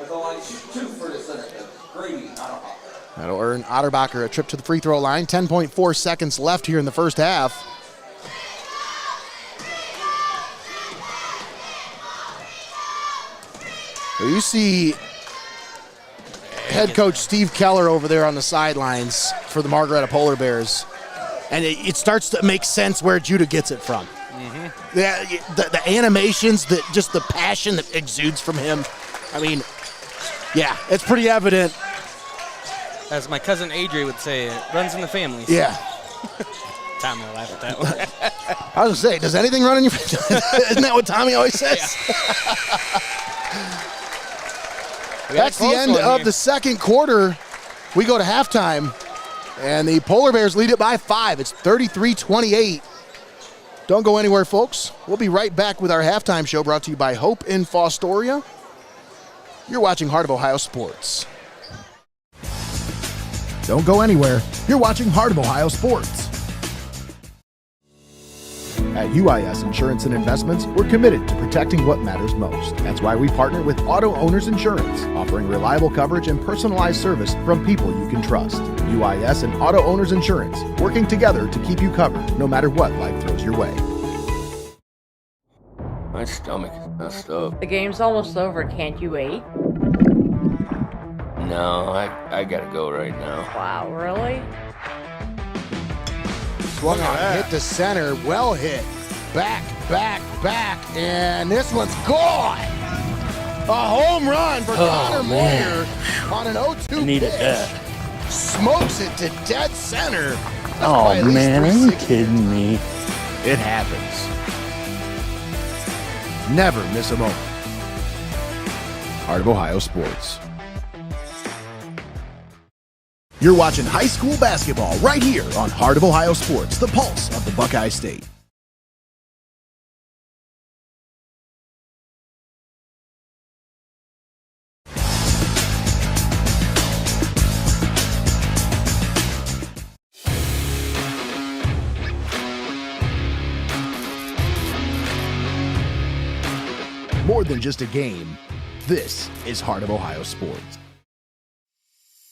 Speaker 3: At the line, shoot 2 for the Senecas. Grady Otterbacher.
Speaker 1: That'll earn Otterbacher a trip to the free throw line. 10.4 seconds left here in the first half. So you see head coach Steve Keller over there on the sidelines for the Margaretta Polar Bears. And it starts to make sense where Judah gets it from. Mm-hmm. The animations, just the passion that exudes from him. I mean, yeah, it's pretty evident.
Speaker 2: As my cousin Adri would say, it runs in the family. So.
Speaker 1: Yeah.
Speaker 2: Tommy will laugh at that one.
Speaker 1: I was going to say, does anything run in your family? Isn't that what Tommy always says?
Speaker 2: Yeah.
Speaker 1: That's the end of the second quarter. We go to halftime, and the Polar Bears lead it by 5. It's 33-28. Don't go anywhere, folks. We'll be right back with our halftime show brought to you by Hope in Fostoria. You're watching Heart of Ohio Sports.
Speaker 4: Don't go anywhere. You're watching Heart of Ohio Sports. At UIS Insurance and Investments, we're committed to protecting what matters most. That's why we partner with Auto Owners Insurance, offering reliable coverage and personalized service from people you can trust. UIS and Auto Owners Insurance, working together to keep you covered no matter what life throws your way.
Speaker 6: My stomach is messed up.
Speaker 7: The game's almost over. Can't you wait?
Speaker 6: No, I gotta go right now.
Speaker 7: Wow, really?
Speaker 1: Swung on, hit the center, well hit. Back, and this one's gone. A home run for Connor Moyer on an 0-2
Speaker 8: Needed
Speaker 1: pitch.
Speaker 8: that.
Speaker 1: Smokes it to dead center. That's by
Speaker 8: Oh
Speaker 1: at least
Speaker 8: man, are you
Speaker 1: 360.
Speaker 8: kidding me?
Speaker 4: It happens. Never miss a moment. Heart of Ohio Sports. You're watching high school basketball right here on Heart of Ohio Sports, the pulse of the Buckeye State. More than just a game, this is Heart of Ohio Sports.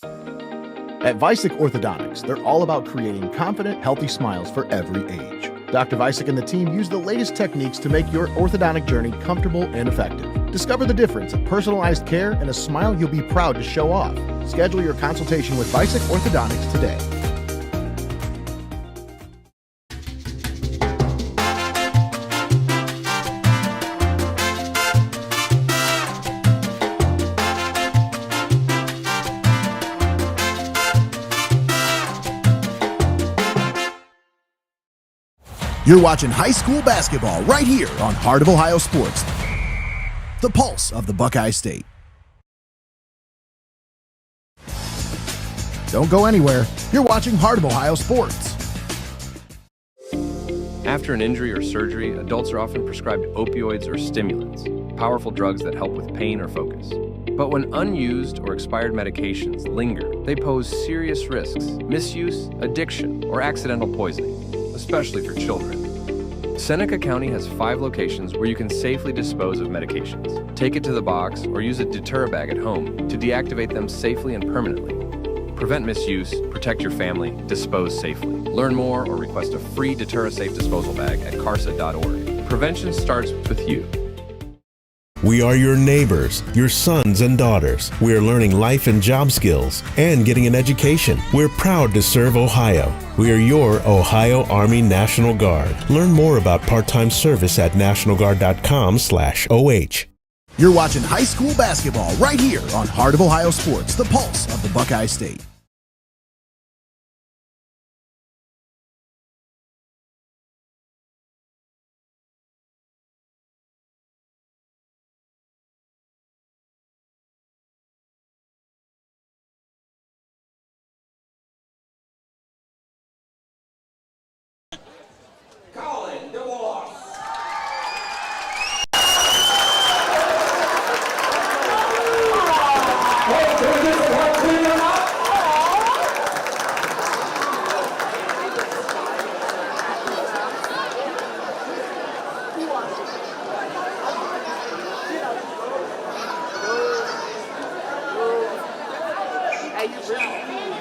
Speaker 4: At Vicek Orthodontics, they're all about creating confident, healthy smiles for every age. Dr. Vicek and the team use the latest techniques to make your orthodontic journey comfortable and effective. Discover the difference of personalized care and a smile you'll be proud to show off. Schedule your consultation with Vicek Orthodontics today. You're watching high school basketball right here on Heart of Ohio Sports, the pulse of the Buckeye State. Don't go anywhere. You're watching Heart of Ohio Sports.
Speaker 9: After an injury or surgery, adults are often prescribed opioids or stimulants, powerful drugs that help with pain or focus. But when unused or expired medications linger, they pose serious risks: misuse, addiction, or accidental poisoning, especially for children. Seneca County has 5 locations where you can safely dispose of medications. Take it to the box or use a deter bag at home to deactivate them safely and permanently. Prevent misuse, protect your family, dispose safely. Learn more or request a free Deterra-Safe disposal bag at carsa.org. Prevention starts with you.
Speaker 10: We are your neighbors, your sons and daughters. We are learning life and job skills and getting an education. We're proud to serve Ohio. We are your Ohio Army National Guard. Learn more about part-time service at nationalguard.com/OH.
Speaker 4: You're watching high school basketball right here on Heart of Ohio Sports, the pulse of the Buckeye State.
Speaker 7: Hey, you really?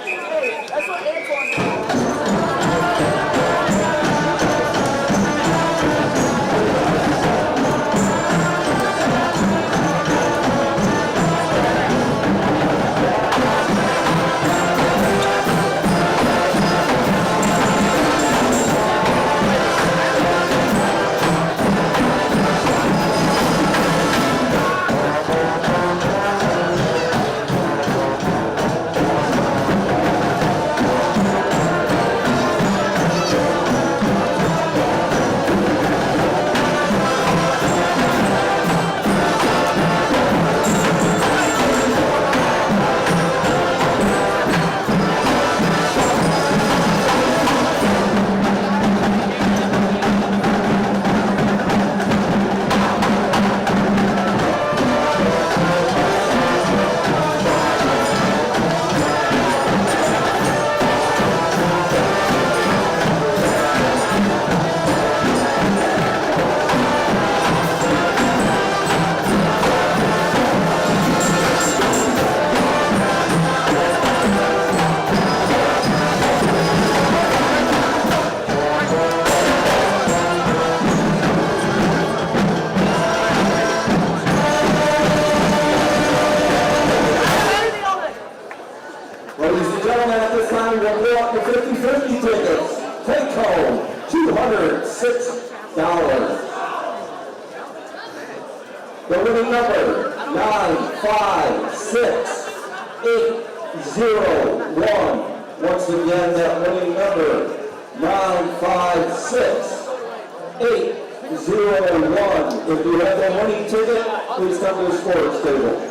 Speaker 3: Ladies and gentlemen, at this time, we'll pull up the 50-50 tickets. Take home $206. The winning number, 956801. Once again, that winning number, 956801. If you have that winning ticket, please come to the sports table.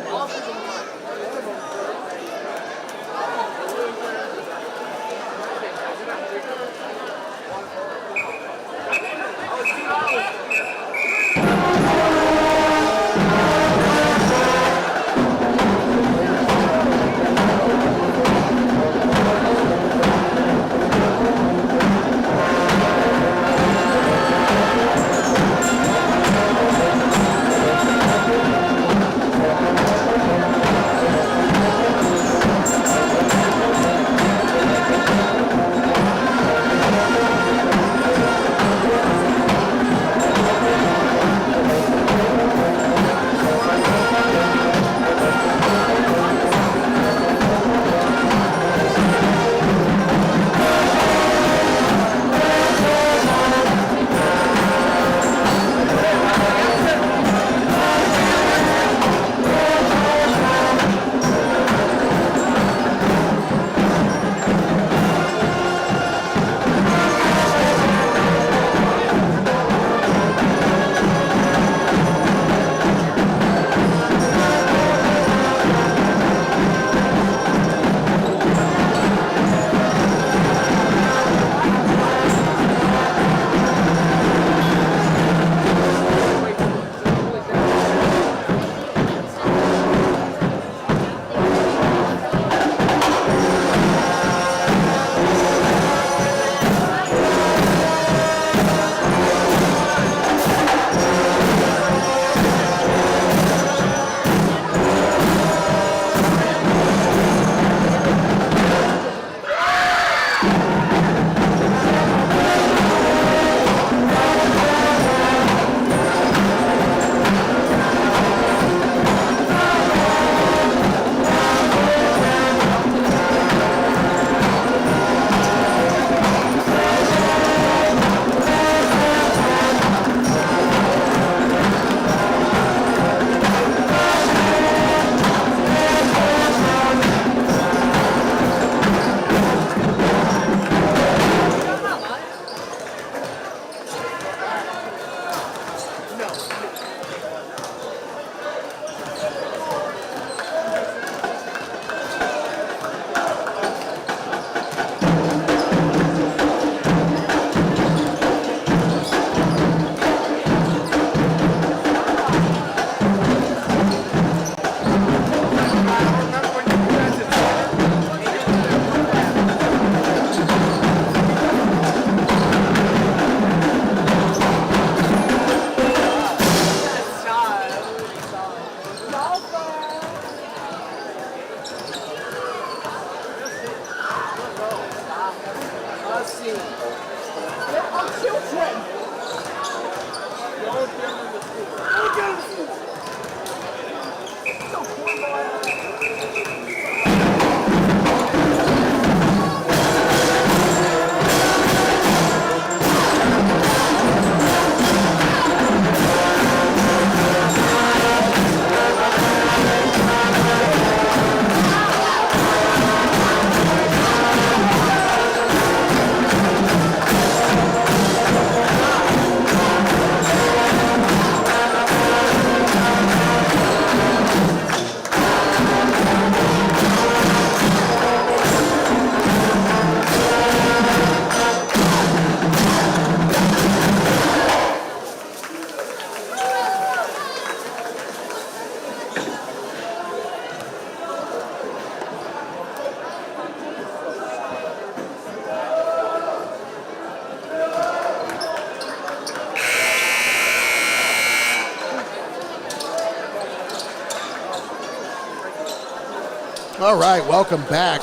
Speaker 1: All right, welcome back.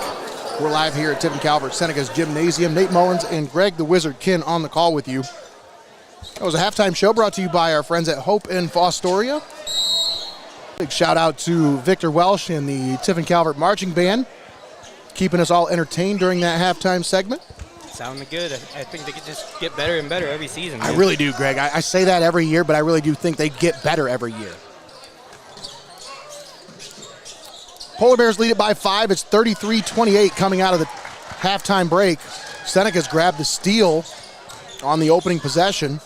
Speaker 1: We're live here at Tiffin Calvert Senecas Gymnasium. Nate Mullins and Greg the Wizard Kin on the call with you. That was a halftime show brought to you by our friends at Hope in Fostoria. Big shout out to Victor Welsh and the Tiffin Calvert Marching Band, keeping us all entertained during that halftime segment.
Speaker 2: Sounding good. I think they could just get better and better every season.
Speaker 1: I really do, Greg. I say that every year, but I really do think they get better every year. Polar Bears lead it by 5. It's 33-28 coming out of the halftime break. Senecas grabbed the steal on the opening possession.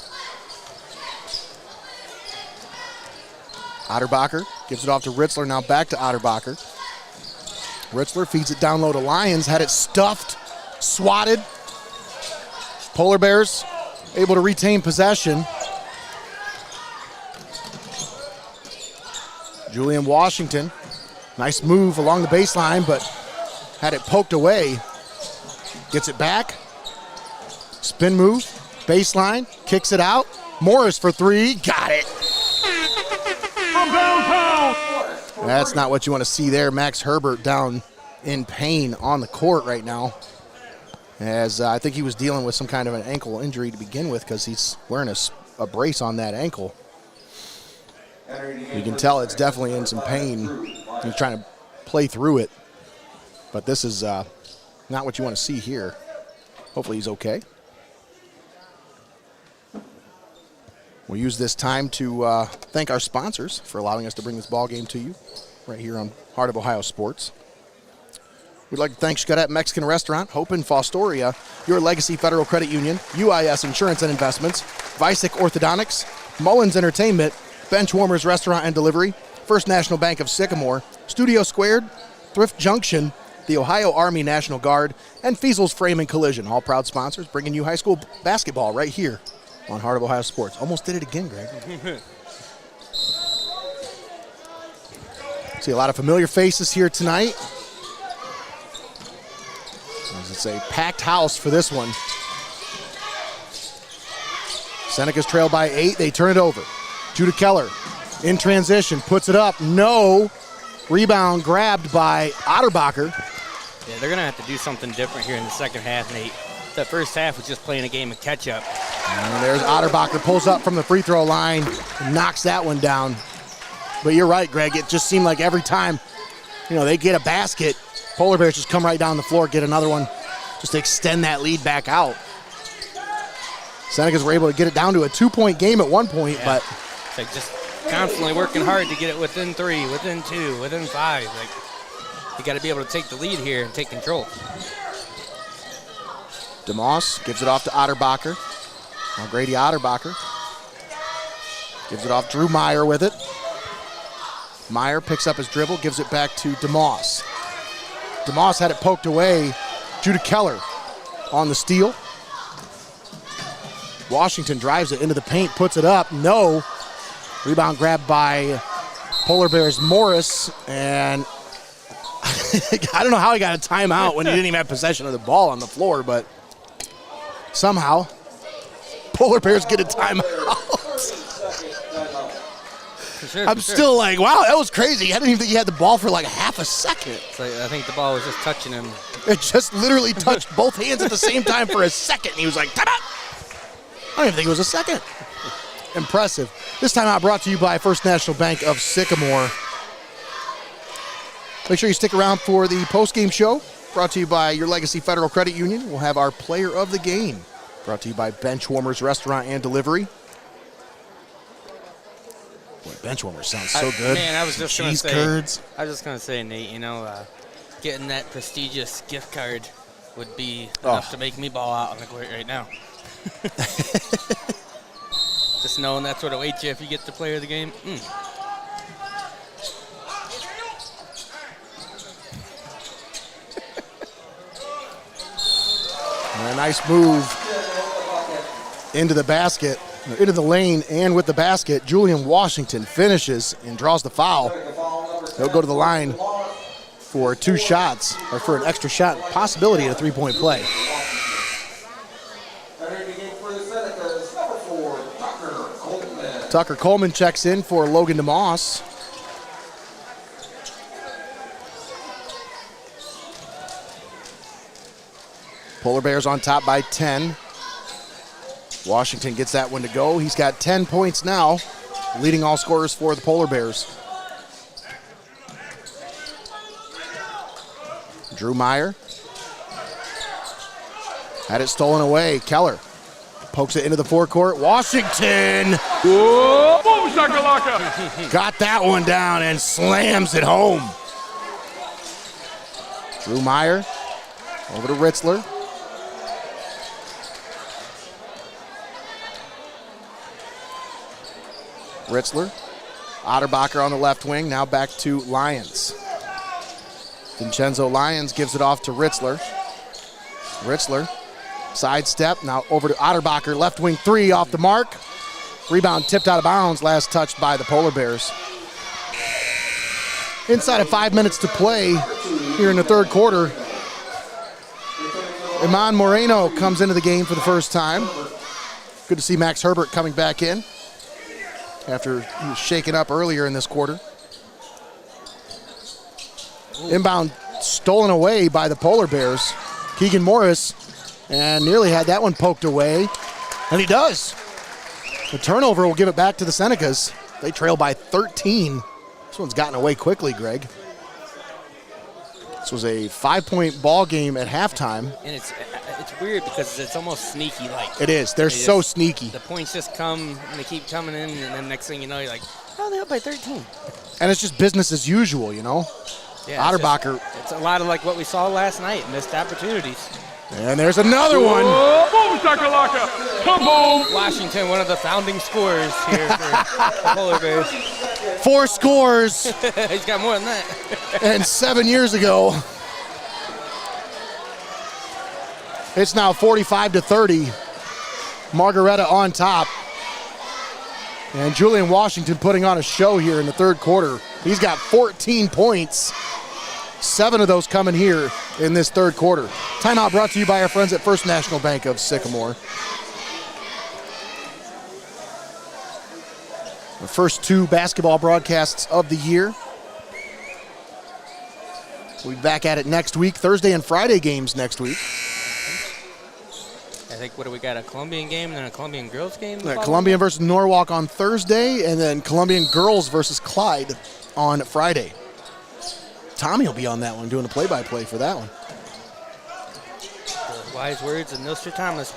Speaker 1: Otterbacher gives it off to Ritzler, now back to Otterbacher. Ritzler feeds it down low to Lyons, had it stuffed, swatted. Polar Bears able to retain possession. Julian Washington, nice move along the baseline, but had it poked away. Gets it back. Spin move, baseline, kicks it out. Morris for three, got it. That's not what you want to see there. Max Herbert down in pain on the court right now, as I think he was dealing with some kind of an ankle injury to begin with, because he's wearing a brace on that ankle. You can tell it's definitely in some pain. He's trying to play through it, but this is not what you want to see here. Hopefully he's okay. We'll use this time to thank our sponsors for allowing us to bring this ball game to you right here on Heart of Ohio Sports. We'd like to thank Xcaret Mexican Restaurant, Hope in Fostoria, Your Legacy Federal Credit Union, UIS Insurance and Investments, Vicek Orthodontics, Mullins Entertainment, Benchwarmers Restaurant and Delivery, First National Bank of Sycamore, Studio Squared, Thrift Junction, the Ohio Army National Guard, and Feasel's Frame and Collision, all proud sponsors bringing you high school basketball right here on Heart of Ohio Sports. Almost did it again, Greg. See a lot of familiar faces here tonight. It's a packed house for this one. Senecas trail by 8. They turn it over. Judah Keller in transition, puts it up. No. Rebound grabbed by Otterbacher.
Speaker 2: Yeah, they're going to have to do something different here in the second half, Nate. That first half was just playing a game of catch-up.
Speaker 1: And there's Otterbacher, pulls up from the free throw line, and knocks that one down. But you're right, Greg. It just seemed like every time, they get a basket, Polar Bears just come right down the floor, get another one, just to extend that lead back out. Senecas were able to get it down to a 2-point game at one point, but
Speaker 2: it's like just constantly working hard to get it within 3, within 2, within 5. Like, you got to be able to take the lead here and take control.
Speaker 1: DeMoss gives it off to Otterbacher. Now Grady Otterbacher gives it off. Drew Meyer with it. Meyer picks up his dribble, gives it back to DeMoss. DeMoss had it poked away. Judah Keller on the steal. Washington drives it into the paint, puts it up. No. Rebound grabbed by Polar Bears Morris, and I don't know how he got a timeout when he didn't even have possession of the ball on the floor, but somehow Polar Bears get a timeout. I'm still like, wow, that was crazy. I didn't even think he had the ball for like half a second.
Speaker 2: Like, I think the ball was just touching him.
Speaker 1: It just literally touched both hands at the same time for a second. He was like, timeout. I don't even think it was a second. Impressive. This time out brought to you by First National Bank of Sycamore. Make sure you stick around for the post-game show, brought to you by your Legacy Federal Credit Union. We'll have our player of the game, brought to you by Benchwarmers Restaurant and Delivery. Boy, Benchwarmers sounds so good.
Speaker 2: Man, I was just going to say.
Speaker 1: Curds.
Speaker 2: I was just going to say, Nate, getting that prestigious gift card would be enough to make me ball out on the court right now. Just knowing that's what awaits you if you get the player of the game.
Speaker 1: And a nice move into the basket, into the lane, and with the basket. Julian Washington finishes and draws the foul. He'll go to the line for 2 shots, or for an extra shot possibility at a 3-point play. Tucker Coleman checks in for Logan DeMoss. Polar Bears on top by 10. Washington gets that one to go. He's got 10 points now, leading all scorers for the Polar Bears. Drew Meyer had it stolen away. Keller pokes it into the forecourt. Washington got that one down and slams it home. Drew Meyer over to Ritzler. Ritzler, Otterbacher on the left wing, now back to Lyons. Vincenzo Lyons gives it off to Ritzler. Ritzler, sidestep, now over to Otterbacher, left wing 3 off the mark. Rebound tipped out of bounds, last touched by the Polar Bears. Inside of 5 minutes to play here in the third quarter. Iman Moreno comes into the game for the first time. Good to see Max Herbert coming back in after he was shaken up earlier in this quarter. Inbound stolen away by the Polar Bears. Keegan Morris, and nearly had that one poked away, and he does. The turnover will give it back to the Senecas. They trail by 13. This one's gotten away quickly, Greg. This was a 5-point ball game at halftime.
Speaker 2: And it's weird because it's almost sneaky-like.
Speaker 1: It is. They're so sneaky.
Speaker 2: The points just come, and they keep coming in, and then next thing you know, you're like, oh, they're up by 13.
Speaker 1: And it's just business as usual, you know?
Speaker 2: Yeah,
Speaker 1: Otterbacher.
Speaker 2: It's a lot of like what we saw last night, missed opportunities.
Speaker 1: And there's another one.
Speaker 2: Come home. Washington, one of the founding scorers here for the Polar Bears.
Speaker 1: 4 scores.
Speaker 2: He's got more than that.
Speaker 1: And 7 years ago. It's now 45-30. Margaretta on top. And Julian Washington putting on a show here in the third quarter. He's got 14 points. 7 of those coming here in this third quarter. Timeout brought to you by our friends at First National Bank of Sycamore. The first 2 basketball broadcasts of the year. We'll be back at it next week. Thursday and Friday games next week.
Speaker 2: I think, what do we got, a Columbian game and then a Columbian girls game?
Speaker 1: Columbian versus Norwalk on Thursday, and then Columbian girls versus Clyde on Friday. Tommy will be on that one, doing the play-by-play for that one.
Speaker 2: The wise words of Nostradamus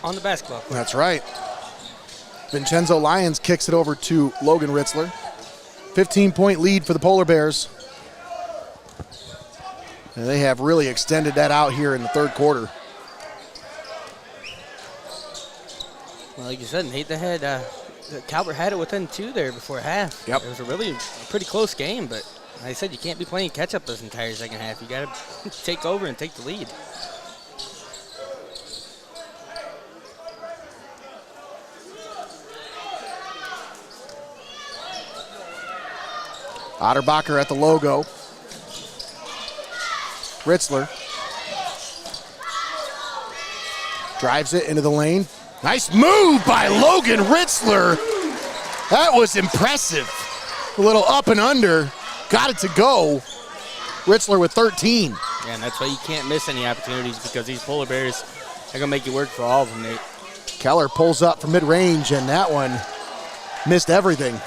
Speaker 2: on the basketball court.
Speaker 1: That's right. Vincenzo Lyons kicks it over to Logan Ritzler. 15-point lead for the Polar Bears. And they have really extended that out here in the third quarter.
Speaker 2: Well, like you said, Nate, they had Calvert had it within 2 there before half.
Speaker 1: Yep.
Speaker 2: It was a really pretty close game, but like I said, you can't be playing catch-up this entire second half. You got to take over and take the lead.
Speaker 1: Otterbacher at the logo. Ritzler drives it into the lane. Nice move by Logan Ritzler. That was impressive. A little up and under. Got it to go. Ritzler with 13.
Speaker 2: Yeah, and that's why you can't miss any opportunities, because these Polar Bears are going to make you work for all of them, Nate.
Speaker 1: Keller pulls up from mid-range, and that one missed everything.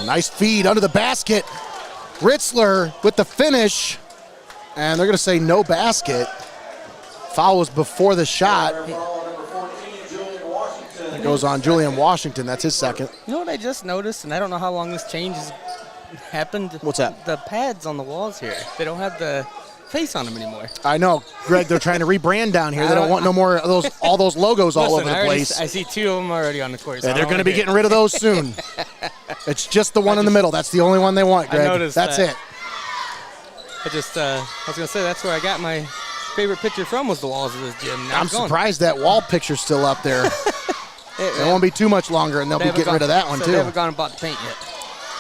Speaker 1: Nice feed under the basket. Ritzler with the finish. And they're going to say no basket. Foul was before the shot. It goes on Julian Washington. That's his second.
Speaker 2: You know what I just noticed, and I don't know how long this change has happened?
Speaker 1: What's that?
Speaker 2: The pads on the walls here. They don't have the face on them anymore.
Speaker 1: I know, Greg. They're trying to rebrand down here. They don't want no more of those, all those logos all over the place.
Speaker 2: I see two of them already on the court. So
Speaker 1: yeah, they're going to be getting rid of those soon. It's just the one in the middle. That's the only one they want, Greg.
Speaker 2: I noticed
Speaker 1: that's
Speaker 2: that.
Speaker 1: it.
Speaker 2: I was going to say, that's where I got my favorite picture from, was the walls of this gym. Now
Speaker 1: I'm surprised that wall picture's still up there. It won't be too much longer, and they'll be getting rid of that one, too.
Speaker 2: They haven't gone and bought the paint yet.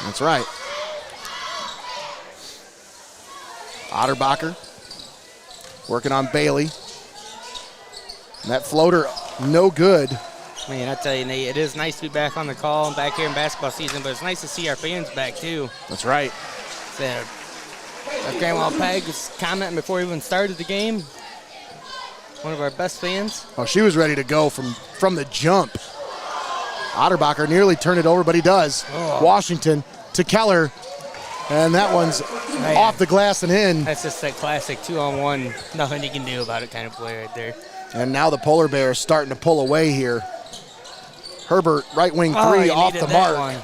Speaker 1: That's right. Otterbacher working on Bailey. And that floater, no good.
Speaker 2: Man, I tell you, Nate, it is nice to be back on the call and back here in basketball season, but it's nice to see our fans back, too.
Speaker 1: That's right.
Speaker 2: So, Grandma Peg was commenting before we even started the game. One of our best fans.
Speaker 1: Oh, she was ready to go from the jump. Otterbacher nearly turned it over, but he does.
Speaker 2: Oh.
Speaker 1: Washington to Keller, and that one's off the glass and in.
Speaker 2: That's just that classic 2-on-1, nothing you can do about it kind of play right there.
Speaker 1: And now the Polar Bears starting to pull away here. Herbert, right wing three, off the mark.
Speaker 2: One.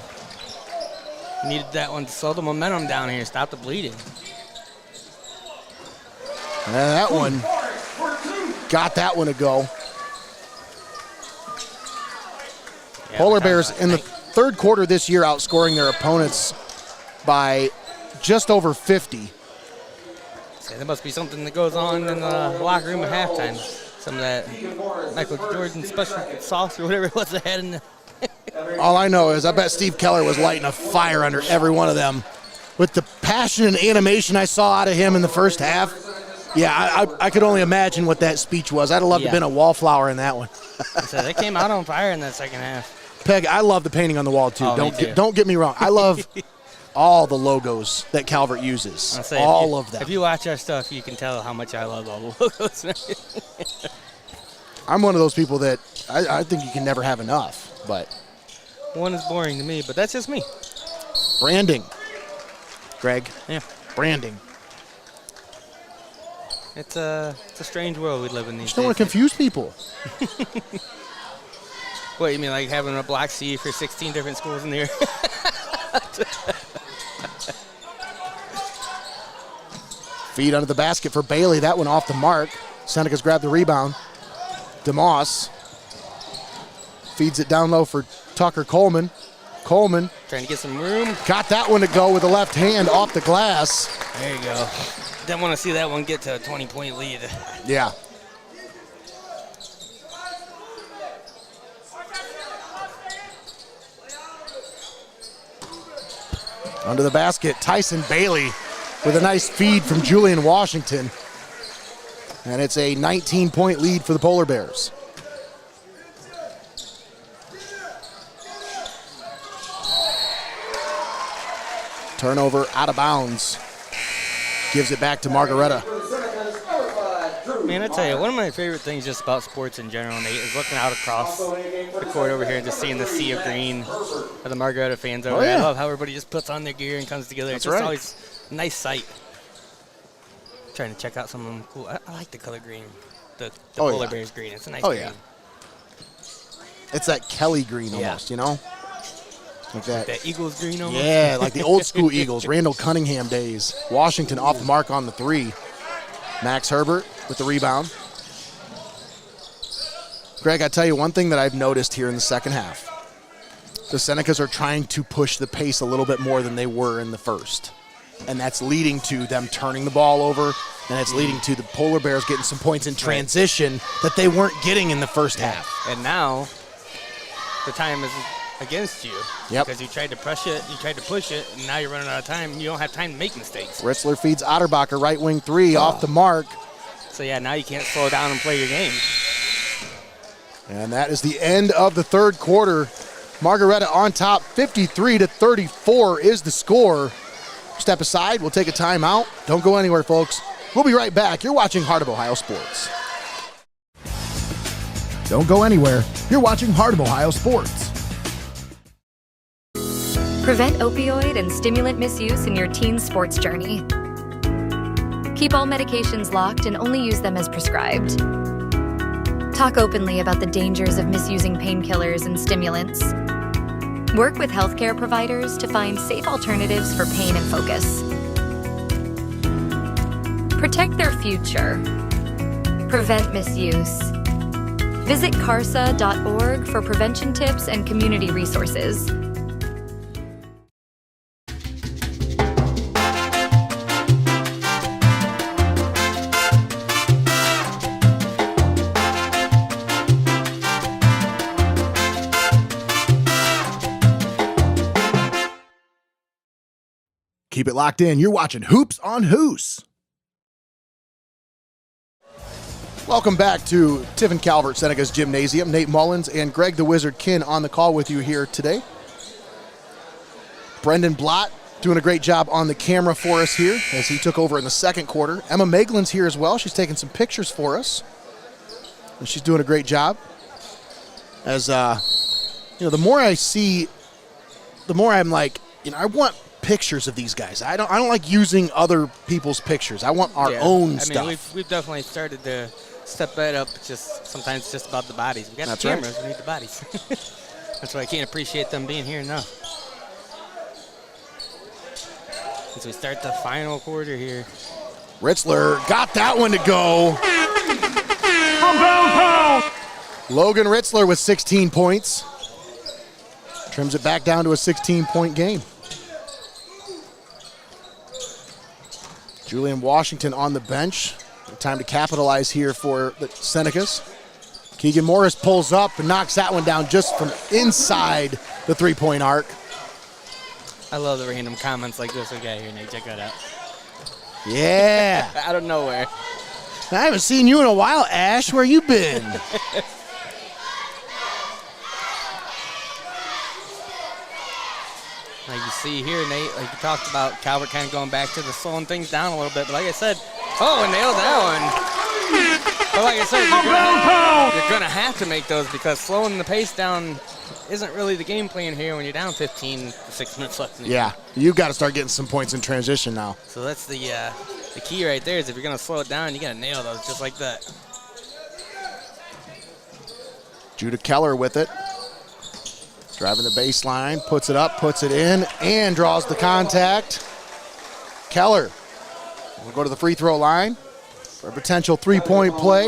Speaker 2: Needed that one to slow the momentum down here, stop the bleeding.
Speaker 1: And that one got that one to go.
Speaker 2: Yeah,
Speaker 1: Polar Bears in the third quarter this year outscoring their opponents by just over 50.
Speaker 2: So there must be something that goes on in the locker room at halftime. Some of that Michael Jordan special sauce or whatever it was they had in the
Speaker 1: All I know is I bet Steve Keller was lighting a fire under every one of them. With the passion and animation I saw out of him in the first half, yeah, I could only imagine what that speech was. I'd have loved to have been a wallflower in that one.
Speaker 2: So they came out on fire in that second half.
Speaker 1: Peg, I love the painting on the wall, too.
Speaker 2: Oh,
Speaker 1: Don't get me wrong. I love all the logos that Calvert uses. All of them.
Speaker 2: If you watch our stuff, you can tell how much I love all the logos.
Speaker 1: I'm one of those people that I think you can never have enough, but
Speaker 2: one is boring to me, but that's just me.
Speaker 1: Branding, Greg.
Speaker 2: Yeah.
Speaker 1: Branding.
Speaker 2: It's a strange world we live in these days.
Speaker 1: Just don't want to confuse people.
Speaker 2: What, you mean like having a block C for 16 different schools in here?
Speaker 1: Feed under the basket for Bailey. That one off the mark. Senecas grabbed the rebound. DeMoss feeds it down low for Tucker Coleman. Coleman
Speaker 2: trying to get some room.
Speaker 1: Got that one to go with the left hand off the glass.
Speaker 2: There you go. Didn't want to see that one get to a 20-point lead.
Speaker 1: Yeah. Under the basket, Tyson Bailey with a nice feed from Julian Washington. And it's a 19-point lead for the Polar Bears. Turnover out of bounds. Gives it back to Margaretta.
Speaker 2: Man, I tell you, one of my favorite things just about sports in general, Nate, is looking out across the court over here and just seeing the sea of green of the Margaretta fans over there. I love how everybody just puts on their gear and comes together. It's just always a nice sight. Trying to check out some of them cool. I like the color green, the Polar Bears green. It's a nice green. Yeah.
Speaker 1: It's that Kelly green almost, you know? Like that
Speaker 2: Eagles green almost?
Speaker 1: Yeah, like the old school Eagles, Randall Cunningham days. Washington off the mark on the three. Max Herbert with the rebound. Greg, I tell you one thing that I've noticed here in the second half. The Senecas are trying to push the pace a little bit more than they were in the first. And that's leading to them turning the ball over, and it's leading to the Polar Bears getting some points in transition that they weren't getting in the first half.
Speaker 2: And now the time is against you.
Speaker 1: Yep.
Speaker 2: Because you tried to push it, and now you're running out of time. You don't have time to make mistakes.
Speaker 1: Ritzler feeds Otterbacher, right wing three, off the mark.
Speaker 2: So, yeah, now you can't slow down and play your game.
Speaker 1: And that is the end of the third quarter. Margaretta on top, 53-34 is the score. Step aside, we'll take a timeout. Don't go anywhere, folks. We'll be right back. You're watching Heart of Ohio Sports.
Speaker 4: Don't go anywhere. You're watching Heart of Ohio Sports.
Speaker 8: Prevent opioid and stimulant misuse in your teen's sports journey. Keep all medications locked and only use them as prescribed. Talk openly about the dangers of misusing painkillers and stimulants. Work with healthcare providers to find safe alternatives for pain and focus. Protect their future. Prevent misuse. Visit carsa.org for prevention tips and community resources.
Speaker 4: Keep it locked in. You're watching Hoops on Hoos.
Speaker 1: Welcome back to Tiffin Calvert Senecas Gymnasium. Nate Mullins and Greg the Wizard Kinn on the call with you here today. Brendan Blott doing a great job on the camera for us here as he took over in the second quarter. Emma Moeglin's here as well. She's taking some pictures for us. And she's doing a great job. As, the more I see, the more I'm like, I want pictures of these guys. I don't like using other people's pictures. I want our own stuff.
Speaker 2: We've definitely started to step that up. Just sometimes just about the bodies. We got
Speaker 1: That's
Speaker 2: the cameras.
Speaker 1: right.
Speaker 2: We need the bodies. That's why I can't appreciate them being here enough. As we start the final quarter here.
Speaker 1: Ritzler got that one to go. Logan Ritzler with 16 points. Trims it back down to a 16-point game. Julian Washington on the bench. Time to capitalize here for the Senecas. Keegan Morris pulls up and knocks that one down just from inside the three-point arc.
Speaker 2: I love the random comments like this we got here, Nate. Check that out.
Speaker 1: Yeah.
Speaker 2: Out of nowhere.
Speaker 1: I haven't seen you in a while, Ash. Where you been?
Speaker 2: Like you see here, Nate, like you talked about, Calvert kind of going back to the slowing things down a little bit. But like I said, and nailed that one. But like I said, you're going to have to make those because slowing the pace down isn't really the game plan here when you're down 15 with 6 minutes left in the game.
Speaker 1: You've got to start getting some points in transition now.
Speaker 2: So that's the key right there is if you're going to slow it down, you got to nail those just like that.
Speaker 1: Judah Keller with it. Driving the baseline, puts it up, puts it in, and draws the contact. Keller will go to the free throw line for a potential three-point play.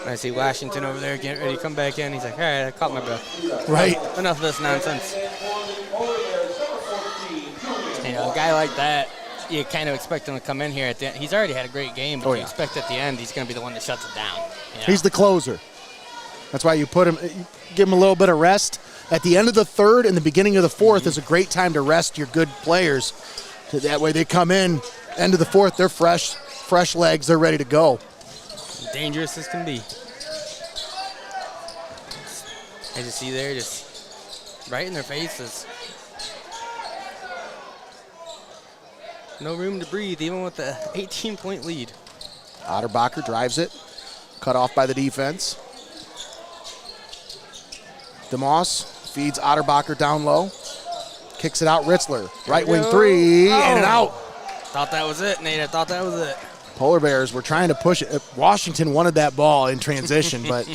Speaker 2: I see Washington over there getting ready to come back in. He's like, all right, I caught my breath.
Speaker 1: Right.
Speaker 2: Enough of this nonsense. A guy like that, you kind of expect him to come in here at the end. He's already had a great game, but you expect at the end he's going to be the one that shuts it down.
Speaker 1: He's the closer. That's why you put him, give him a little bit of rest. At the end of the third and the beginning of the fourth is a great time to rest your good players. So that way they come in, end of the fourth, they're fresh legs, they're ready to go.
Speaker 2: Dangerous as can be. As you see there, just right in their faces. No room to breathe, even with the 18-point lead.
Speaker 1: Otterbacher drives it, cut off by the defense. DeMoss feeds Otterbacher down low. Kicks it out, Ritzler. Right wing three, in and out.
Speaker 2: Thought that was it, Nate. I thought that was it.
Speaker 1: Polar Bears were trying to push it. Washington wanted that ball in transition, but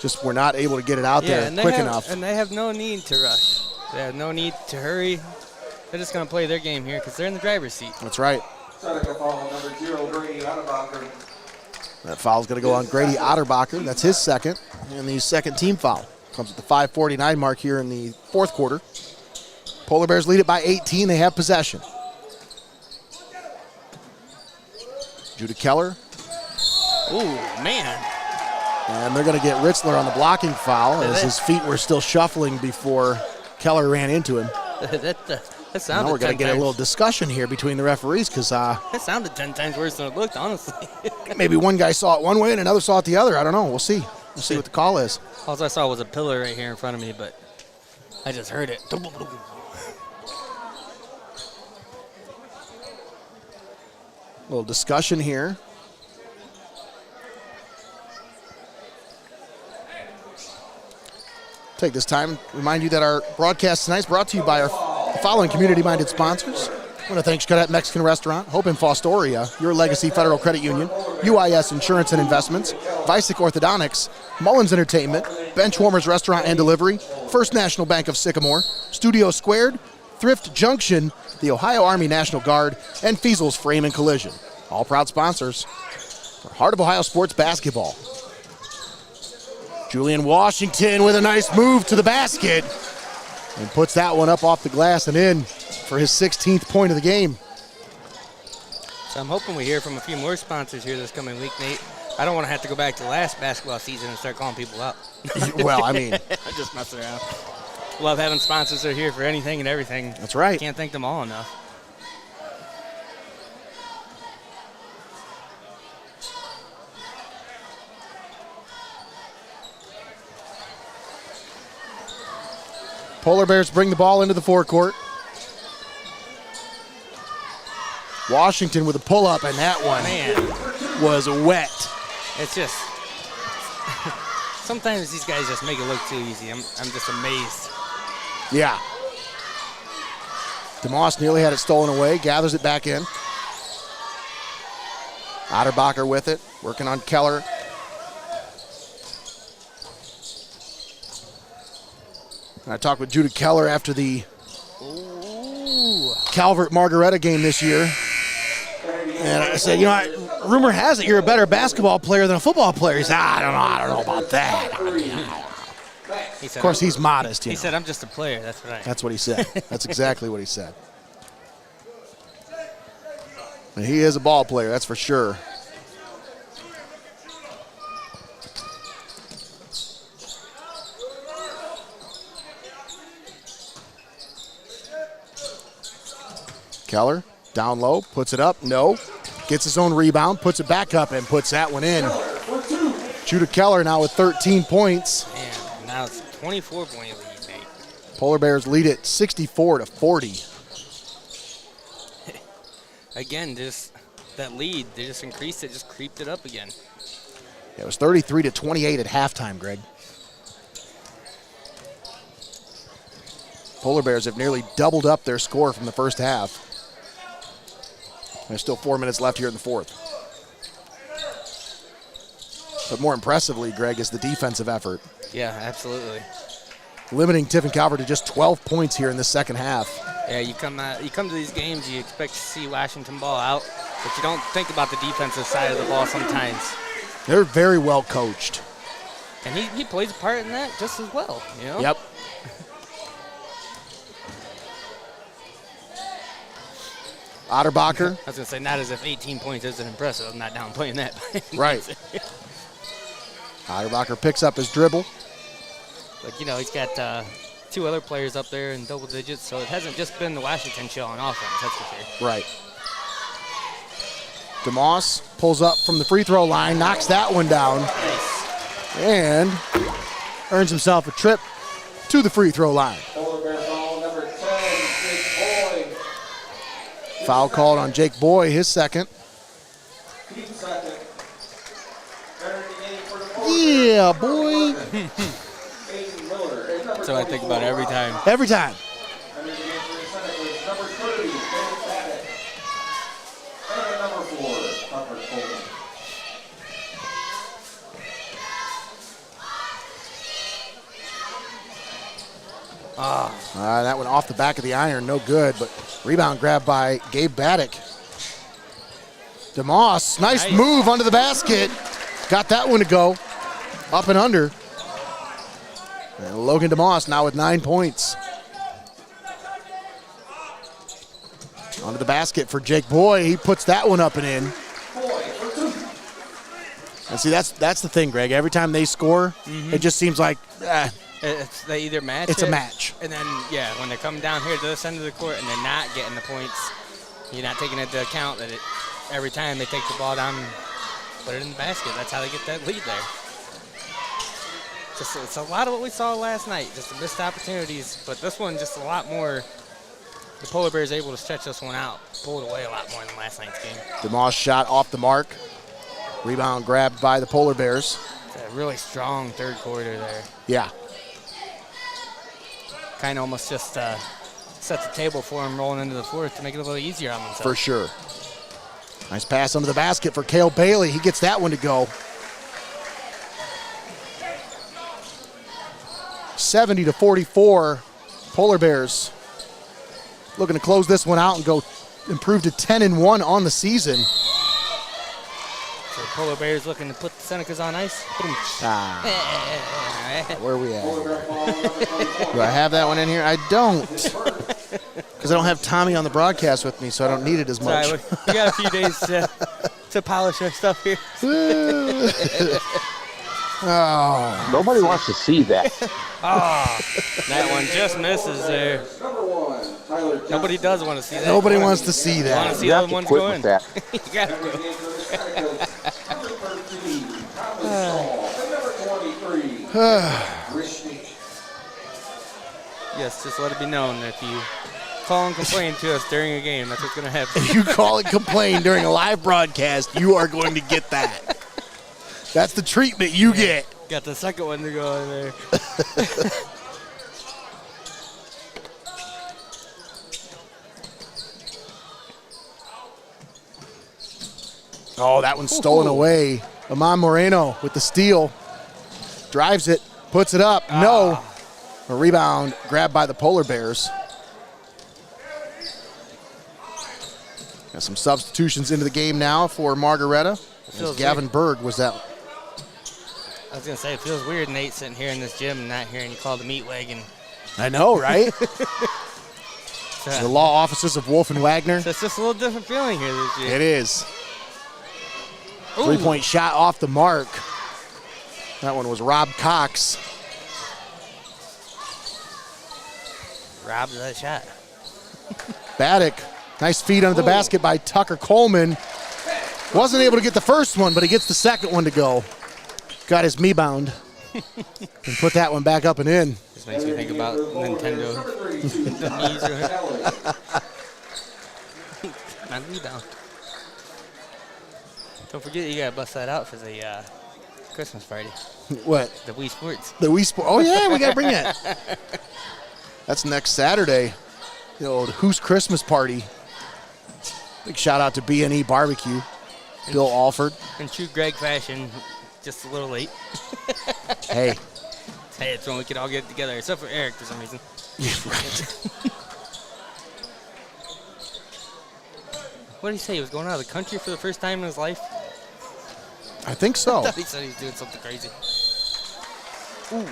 Speaker 1: just were not able to get it out there quick enough.
Speaker 2: And they have no need to rush. They have no need to hurry. They're just going to play their game here because they're in the driver's seat.
Speaker 1: That's right.
Speaker 3: Seneca foul number 0, Grady Otterbacher.
Speaker 1: That foul's going to go on Grady Otterbacher. That's his second, and the second team foul. Comes at the 5:49 mark here in the fourth quarter. Polar Bears lead it by 18. They have possession. Judah Keller.
Speaker 2: Ooh, man.
Speaker 1: And they're going to get Ritzler on the blocking foul as his feet were still shuffling before Keller ran into him.
Speaker 2: That sounded
Speaker 1: now we're going to get a little discussion here between the referees because
Speaker 2: that sounded 10 times worse than it looked, honestly.
Speaker 1: maybe one guy saw it one way and another saw it the other. I don't know. We'll see. We'll see what the call is.
Speaker 2: All I saw was a pillar right here in front of me, but I just heard it.
Speaker 1: A little discussion here. Take this time to remind you that our broadcast tonight is brought to you by our following community-minded sponsors. I want to thank Xcaret Mexican Restaurant, Hope in Fostoria, Your Legacy Federal Credit Union, UIS Insurance and Investments, Vicek Orthodontics, Mullins Entertainment, Benchwarmers Restaurant and Delivery, First National Bank of Sycamore, Studio Squared, Thrift Junction, the Ohio Army National Guard, and Feasel's Frame and Collision. All proud sponsors for Heart of Ohio Sports Basketball. Julian Washington with a nice move to the basket and puts that one up off the glass and in for his 16th point of the game.
Speaker 2: So I'm hoping we hear from a few more sponsors here this coming week, Nate. I don't want to have to go back to last basketball season and start calling people out.
Speaker 1: Well, I mean.
Speaker 2: I'm just messing around. Love having sponsors that are here for anything and everything.
Speaker 1: That's right.
Speaker 2: Can't thank them all enough.
Speaker 1: Polar Bears bring the ball into the forecourt. Washington with a pull-up, and that one was wet.
Speaker 2: It's just, sometimes these guys just make it look too easy. I'm just amazed.
Speaker 1: Yeah. DeMoss nearly had it stolen away, gathers it back in. Otterbacher with it, working on Keller. I talked with Judah Keller after the Calvert Margaretta game this year. And I said, rumor has it you're a better basketball player than a football player. He said, I don't know about that. Of course, he's modest.
Speaker 2: He said, I'm just a player. That's right.
Speaker 1: That's what he said. That's exactly what he said. And he is a ball player, that's for sure. Keller, down low, puts it up, no. Gets his own rebound, puts it back up, and puts that one in. Judah Keller now with 13 points.
Speaker 2: Man, now it's a 24-point lead, Nate.
Speaker 1: Polar Bears lead it 64-40.
Speaker 2: Again, just that lead, they just increased it, just creeped it up again.
Speaker 1: It was 33-28 at halftime, Greg. Polar Bears have nearly doubled up their score from the first half. There's still 4 minutes left here in the fourth. But more impressively, Greg, is the defensive effort.
Speaker 2: Yeah, absolutely.
Speaker 1: Limiting Tiffin Calvert to just 12 points here in the second half.
Speaker 2: Yeah, you come to these games, you expect to see Washington ball out, but you don't think about the defensive side of the ball sometimes.
Speaker 1: They're very well coached.
Speaker 2: And he plays a part in that just as well,
Speaker 1: Yep. Otterbacher.
Speaker 2: I was going to say, not as if 18 points isn't impressive. I'm not downplaying that.
Speaker 1: Right. Otterbacher picks up his dribble.
Speaker 2: But, he's got two other players up there in double digits, so it hasn't just been the Washington show on offense, that's for sure.
Speaker 1: Right. DeMoss pulls up from the free throw line, knocks that one down, and earns himself a trip to the free throw line. Foul called on Jake Boy, his second. Yeah, boy.
Speaker 2: That's what I think about every time.
Speaker 1: Every time. That went off the back of the iron, no good, but rebound grabbed by Gabe Baddock. DeMoss, nice move under the basket. Got that one to go. Up and under. And Logan DeMoss now with 9 points. Under the basket for Jake Boy. He puts that one up and in. And see, that's the thing, Greg. Every time they score, it just seems like
Speaker 2: they either match.
Speaker 1: It's a match.
Speaker 2: And then, when they come down here to this end of the court and they're not getting the points, you're not taking into account that every time they take the ball down and put it in the basket. That's how they get that lead there. It's a lot of what we saw last night, just the missed opportunities, but this one just a lot more. The Polar Bears able to stretch this one out, pull it away a lot more than last night's game.
Speaker 1: DeMoss shot off the mark. Rebound grabbed by the Polar Bears.
Speaker 2: It's a really strong third quarter there.
Speaker 1: Yeah.
Speaker 2: kind of almost just set the table for him rolling into the fourth to make it a little easier on himself.
Speaker 1: For sure. Nice pass under the basket for Cale Bailey. He gets that one to go. 70-44. Polar Bears looking to close this one out and go improve to 10-1 on the season.
Speaker 2: So Polar Bears looking to put the Senecas on ice.
Speaker 1: Where are we at? Do I have that one in here? I don't. Because I don't have Tommy on the broadcast with me, so I don't need it as much.
Speaker 2: Sorry, we got a few days to polish our stuff here.
Speaker 1: Oh.
Speaker 6: Nobody wants to see that.
Speaker 2: That one just misses there. Nobody does want to see that.
Speaker 1: Nobody wants to see that.
Speaker 2: Want to see
Speaker 6: You
Speaker 2: the
Speaker 6: have
Speaker 2: other
Speaker 6: to
Speaker 2: ones
Speaker 6: quit
Speaker 2: go
Speaker 6: with
Speaker 2: in.
Speaker 6: that.
Speaker 2: You gotta go. Yes, just let it be known that if you call and complain to us during a game, that's what's going to happen.
Speaker 1: If you call and complain during a live broadcast, you are going to get that. That's the treatment you get.
Speaker 2: Got the second one to go in there.
Speaker 1: Oh, that one's stolen away. Amon Moreno with the steal. Drives it, puts it up. No. A rebound grabbed by the Polar Bears. Got some substitutions into the game now for Margaretta. As Gavin Berg was out.
Speaker 2: I was going to say, it feels weird, Nate, sitting here in this gym and not hearing you call the meat wagon.
Speaker 1: I know, right? The law offices of Wolf and Wagner.
Speaker 2: So it's just a little different feeling here this year.
Speaker 1: It is. 3-point shot off the mark. That one was Rob Cox.
Speaker 2: Rob's that shot.
Speaker 1: Baddock, nice feed under the basket by Tucker Coleman. Wasn't able to get the first one, but he gets the second one to go. Got his me-bound. And put that one back up and in.
Speaker 2: This makes me think about Nintendo. Not me-bound. Don't forget you gotta bust that out for the Christmas party.
Speaker 1: What?
Speaker 2: The Wii Sports.
Speaker 1: The Wii Sports. Oh yeah, we gotta bring that. That's next Saturday. The old Who's Christmas party. Big shout out to B&E Barbecue. Bill Alford.
Speaker 2: In true Greg fashion, just a little late.
Speaker 1: Hey.
Speaker 2: Hey, it's when we could all get together, except for Eric for some reason.
Speaker 1: Yeah, right.
Speaker 2: What did he say? He was going out of the country for the first time in his life?
Speaker 1: I think so.
Speaker 2: I thought he said he was doing something crazy.
Speaker 1: Ooh.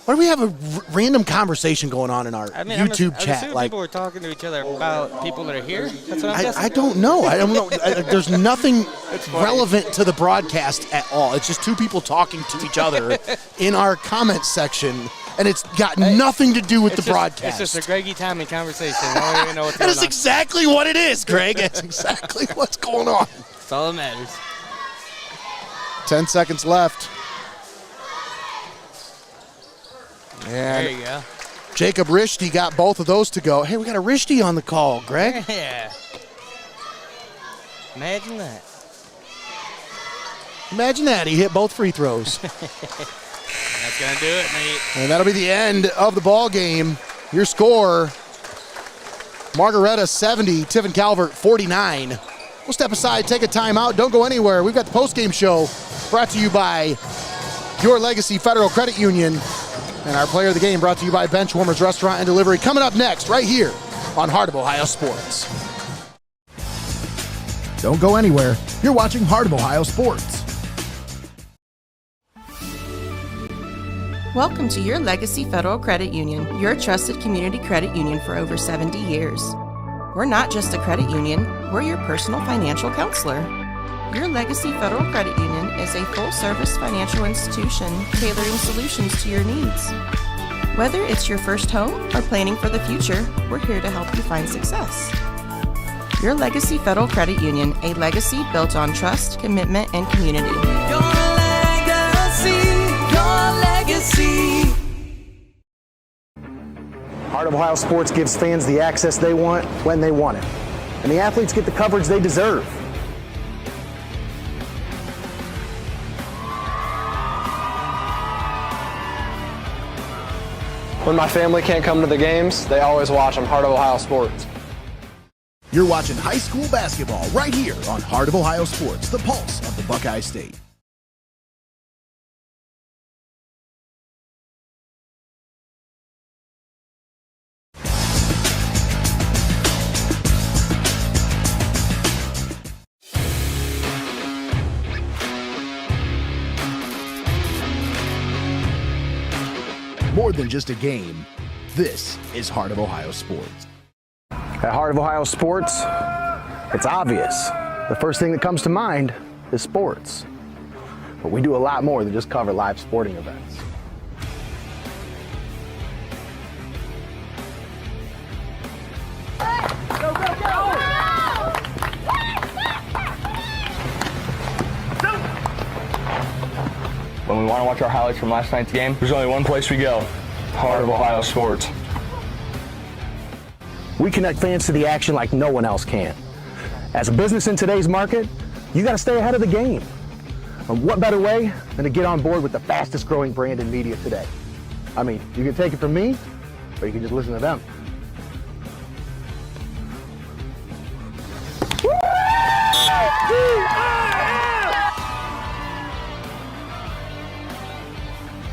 Speaker 1: Why do we have a random conversation going on in our YouTube chat?
Speaker 2: I'm people were talking to each other about people that are here. That's what I'm guessing.
Speaker 1: I don't know. I don't know. There's nothing relevant to the broadcast at all. It's just two people talking to each other in our comments section, and it's got nothing to do with the broadcast.
Speaker 2: It's just a Greggy Tommy conversation. I don't even know what's
Speaker 1: That
Speaker 2: going
Speaker 1: is
Speaker 2: on.
Speaker 1: exactly what it is, Greg. That's exactly what's going on.
Speaker 2: That's all that matters.
Speaker 1: 10 seconds left. And
Speaker 2: there you go.
Speaker 1: Jacob Rishti got both of those to go. Hey, we got a Rishti on the call, Greg.
Speaker 2: Yeah. Imagine that.
Speaker 1: Imagine that. He hit both free throws.
Speaker 2: That's going to do it, Nate.
Speaker 1: And that'll be the end of the ball game. Your score, Margaretta 70, Tiffin Calvert 49. We'll step aside, take a timeout. Don't go anywhere. We've got the postgame show brought to you by Your Legacy Federal Credit Union. And our player of the game brought to you by Benchwarmers Restaurant and Delivery. Coming up next, right here on Heart of Ohio Sports.
Speaker 4: Don't go anywhere. You're watching Heart of Ohio Sports.
Speaker 11: Welcome to Your Legacy Federal Credit Union, your trusted community credit union for over 70 years. We're not just a credit union, we're your personal financial counselor. Your Legacy Federal Credit Union is a full-service financial institution tailoring solutions to your needs. Whether it's your first home or planning for the future, we're here to help you find success. Your Legacy Federal Credit Union, a legacy built on trust, commitment, and community.
Speaker 12: Your legacy, your legacy.
Speaker 13: Heart of Ohio Sports gives fans the access they want when they want it. And the athletes get the coverage they deserve.
Speaker 14: When my family can't come to the games, they always watch on Heart of Ohio Sports.
Speaker 4: You're watching high school basketball right here on Heart of Ohio Sports, the pulse of the Buckeye State. More than just a game, this is Heart of Ohio Sports.
Speaker 13: At Heart of Ohio Sports, it's obvious. The first thing that comes to mind is sports. But we do a lot more than just cover live sporting events.
Speaker 12: Go, go, go!
Speaker 14: When we want to watch our highlights from last night's game, there's only one place we go, Heart of Ohio Sports.
Speaker 13: We connect fans to the action like no one else can. As a business in today's market, you got to stay ahead of the game. And what better way than to get on board with the fastest growing brand in media today? I mean, you can take it from me, or you can just listen to them.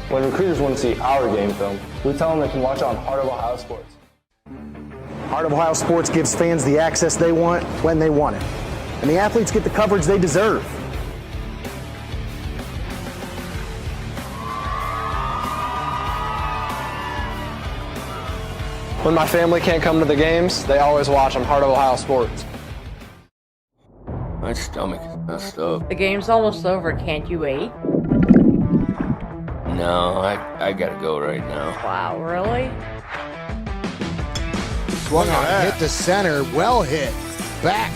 Speaker 14: When recruiters want to see our game film, we tell them they can watch it on Heart of Ohio Sports.
Speaker 13: Heart of Ohio Sports gives fans the access they want when they want it. And the athletes get the coverage they deserve.
Speaker 14: When my family can't come to the games, they always watch on Heart of Ohio Sports.
Speaker 6: My stomach is messed up.
Speaker 7: The game's almost over. Can't you wait?
Speaker 6: No, I gotta go right now.
Speaker 7: Wow, really?
Speaker 1: Swung on, hit the center, well hit. Back,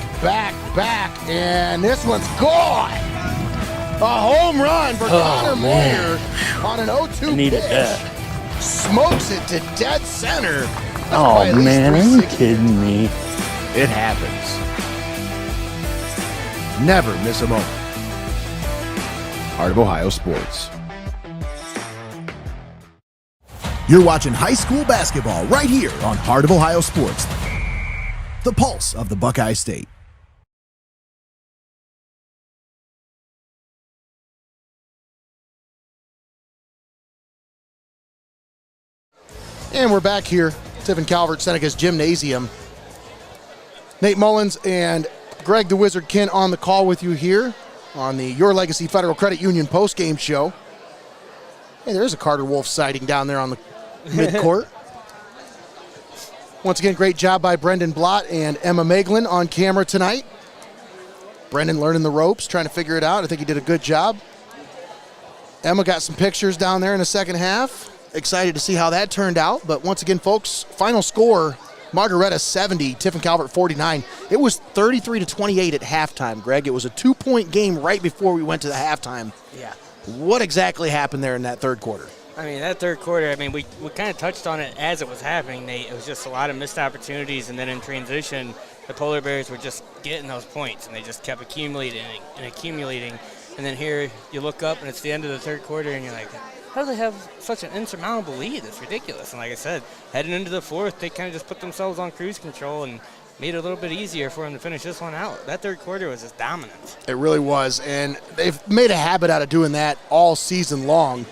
Speaker 1: and this one's gone. A home run for Connor Moyer on an 0-2
Speaker 15: Needed
Speaker 1: pitch.
Speaker 15: that.
Speaker 1: Smokes it to dead center. That's
Speaker 15: Oh
Speaker 1: probably at least
Speaker 15: man, are you
Speaker 1: 360.
Speaker 15: kidding me?
Speaker 4: It happens. Never miss a moment. Heart of Ohio Sports. You're watching high school basketball right here on Heart of Ohio Sports, the pulse of the Buckeye State.
Speaker 1: And we're back here, Tiffin Calvert Senecas Gymnasium. Nate Mullins and Greg the Wizard Kinn on the call with you here on the Your Legacy Federal Credit Union postgame show. Hey, there's a Carter Wolf sighting down there on the midcourt. Once again, great job by Brendan Blott and Emma Moeglin on camera tonight. Brendan learning the ropes, trying to figure it out. I think he did a good job. Emma got some pictures down there in the second half. Excited to see how that turned out. But once again, folks, final score, Margaretta 70, Tiffin Calvert 49. It was 33-28 at halftime, Greg. It was a 2-point game right before we went to the halftime.
Speaker 2: Yeah.
Speaker 1: What exactly happened there in that third quarter?
Speaker 2: I mean, that third quarter, we kind of touched on it as it was happening, Nate. It was just a lot of missed opportunities, and then in transition, the Polar Bears were just getting those points, and they just kept accumulating. And then here you look up, and it's the end of the third quarter, and you're like, how do they have such an insurmountable lead? It's ridiculous. And like I said, heading into the fourth, they kind of just put themselves on cruise control and made it a little bit easier for them to finish this one out. That third quarter was just dominant.
Speaker 1: It really was, and they've made a habit out of doing that all season long,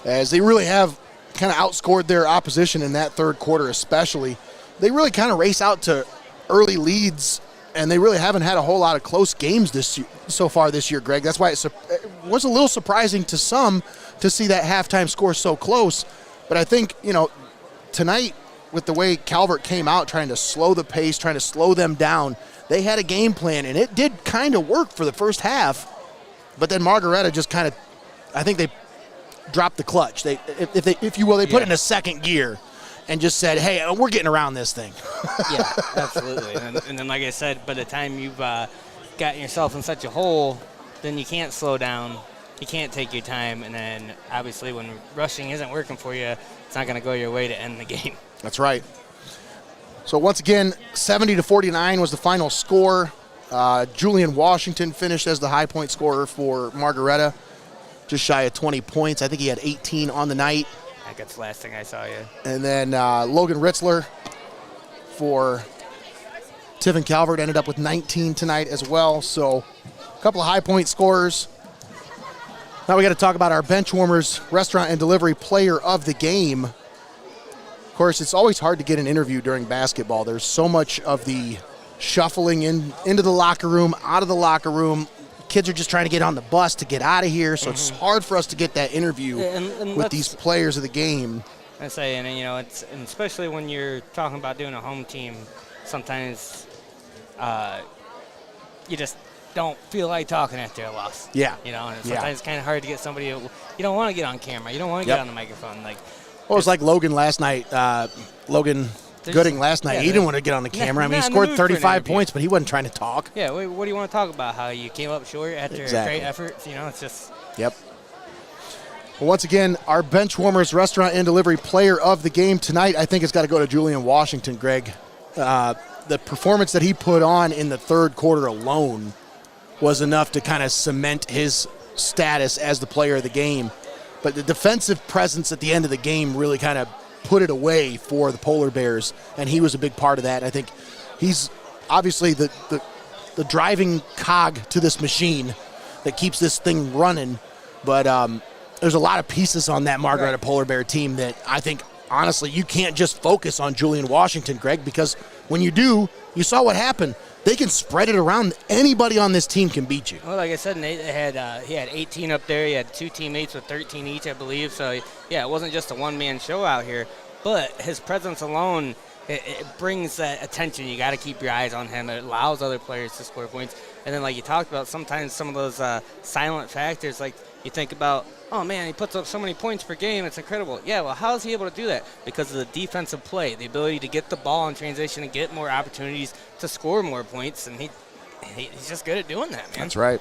Speaker 1: as they really have kind of outscored their opposition in that third quarter especially. They really kind of race out to early leads, and they really haven't had a whole lot of close games so far this year, Greg. That's why it was a little surprising to some to see that halftime score so close. But I think, tonight, with the way Calvert came out trying to slow the pace, trying to slow them down, they had a game plan, and it did kind of work for the first half. But then Margaretta just kind of, I think they dropped the clutch. They put it in a second gear and just said, hey, we're getting around this thing.
Speaker 2: Yeah, absolutely. And then, like I said, by the time you've gotten yourself in such a hole, then you can't slow down. You can't take your time. And then, obviously, when rushing isn't working for you, it's not going to go your way to end the game.
Speaker 1: That's right. So, once again, 70-49 was the final score. Julian Washington finished as the high point scorer for Margaretta, just shy of 20 points. I think he had 18 on the night.
Speaker 2: I think that's the last thing I saw, yeah.
Speaker 1: And then Logan Ritzler for Tiffin Calvert ended up with 19 tonight as well. So a couple of high-point scorers. Now we got to talk about our Benchwarmers Restaurant and Delivery Player of the Game. Of course, it's always hard to get an interview during basketball. There's so much of the shuffling into the locker room, out of the locker room. Kids are just trying to get on the bus to get out of here, so it's hard for us to get that interview with these players of the game.
Speaker 2: I say, and and especially when you're talking about doing a home team, sometimes you just don't feel like talking after a loss.
Speaker 1: Yeah.
Speaker 2: And sometimes it's kind of hard to get somebody. You don't want to get on camera. You don't want to get on the microphone. Like,
Speaker 1: well, it was like Logan last night. Logan Gooding last night. He didn't want to get on the camera. I mean, he scored 35 points, but he wasn't trying to talk.
Speaker 2: Yeah, what do you want to talk about? How you came up short after a great effort? It's just.
Speaker 1: Yep. Well, once again, our Benchwarmers Restaurant and Delivery Player of the Game tonight, I think it's got to go to Julian Washington, Greg. The performance that he put on in the third quarter alone was enough to kind of cement his status as the player of the game. But the defensive presence at the end of the game really kind of put it away for the Polar Bears, and he was a big part of that. I think he's obviously the driving cog to this machine that keeps this thing running. But there's a lot of pieces on that Margaretta Polar Bear team that I think, honestly, you can't just focus on Julian Washington, Greg, because when you do, you saw what happened. They can spread it around. Anybody on this team can beat you.
Speaker 2: Well, like I said, Nate he had 18 up there. He had 2 teammates with 13 each, I believe. So, yeah, it wasn't just a one-man show out here. But his presence alone, it brings that attention. You got to keep your eyes on him. It allows other players to score points. And then, like you talked about, sometimes some of those silent factors, like you think about, oh, man, he puts up so many points per game. It's incredible. Yeah, well, how is he able to do that? Because of the defensive play, the ability to get the ball in transition and get more opportunities to score more points. And he's just good at doing that, man.
Speaker 1: That's right.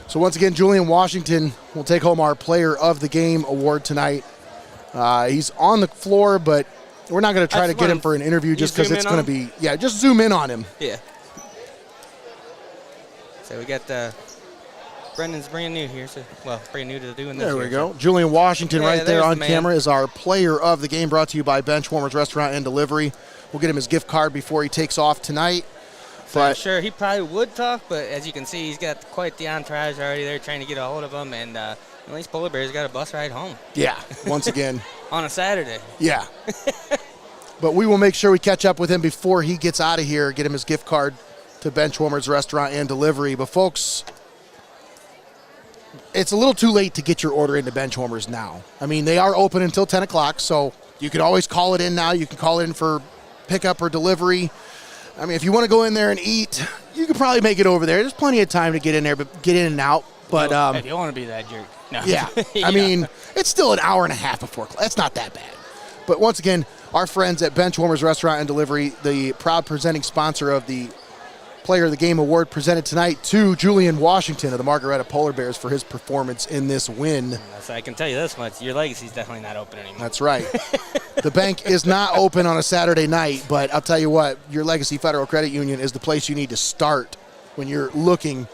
Speaker 1: So, once again, Julian Washington will take home our Player of the Game award tonight. He's on the floor, but we're not going to try to get him for an interview just because it's going to be, just zoom in on him.
Speaker 2: Yeah. So we got Brendan's brand new here, brand new to doing this.
Speaker 1: There we go. Julian Washington right there on camera is our Player of the Game, brought to you by Benchwarmers Restaurant and Delivery. We'll get him his gift card before he takes off tonight.
Speaker 2: But sure, he probably would talk, but as you can see, he's got quite the entourage already there trying to get a hold of him, and at least Polar Bears got a bus ride home.
Speaker 1: Yeah, once again.
Speaker 2: On a Saturday.
Speaker 1: Yeah. But we will make sure we catch up with him before he gets out of here, get him his gift card to Benchwarmers Restaurant and Delivery. But, folks, it's a little too late to get your order into Benchwarmers now. I mean, they are open until 10 o'clock, so you can always call it in now. You can call it in for pickup or delivery. I mean, if you want to go in there and eat, you can probably make it over there. There's plenty of time to get in there, but get in and out. But
Speaker 2: if you want to be that jerk. No.
Speaker 1: Yeah. I mean, it's still an hour and a half before class. That's not that bad. But once again, our friends at Benchwarmers Restaurant and Delivery, the proud presenting sponsor of the Player of the Game Award, presented tonight to Julian Washington of the Margaretta Polar Bears for his performance in this win.
Speaker 2: So I can tell you this much, your legacy's definitely not open anymore.
Speaker 1: That's right. The bank is not open on a Saturday night, but I'll tell you what, your Legacy Federal Credit Union is the place you need to start when you're looking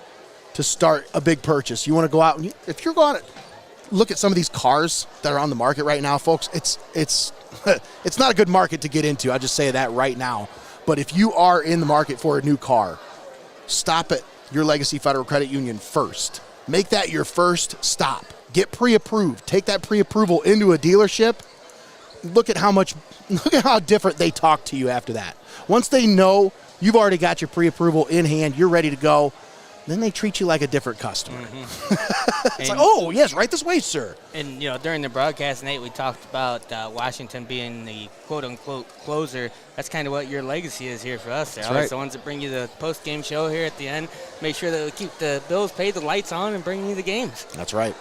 Speaker 1: to start a big purchase. You want to go out, and if you're going to look at some of these cars that are on the market right now, folks, it's it's not a good market to get into. I'll just say that right now. But if you are in the market for a new car, stop at your Legacy Federal Credit Union first. Make that your first stop. Get pre-approved. Take that pre-approval into a dealership. Look at how different they talk to you after that. Once they know you've already got your pre-approval in hand, you're ready to go, then they treat you like a different customer. Mm-hmm. It's like, oh, yes, right this way, sir.
Speaker 2: And, during the broadcast, Nate, we talked about Washington being the quote-unquote closer. That's kind of what your legacy is here for us. They're always the ones that bring you the post-game show here at the end, make sure that we keep the bills paid, the lights on, and bring you the games.
Speaker 1: That's right.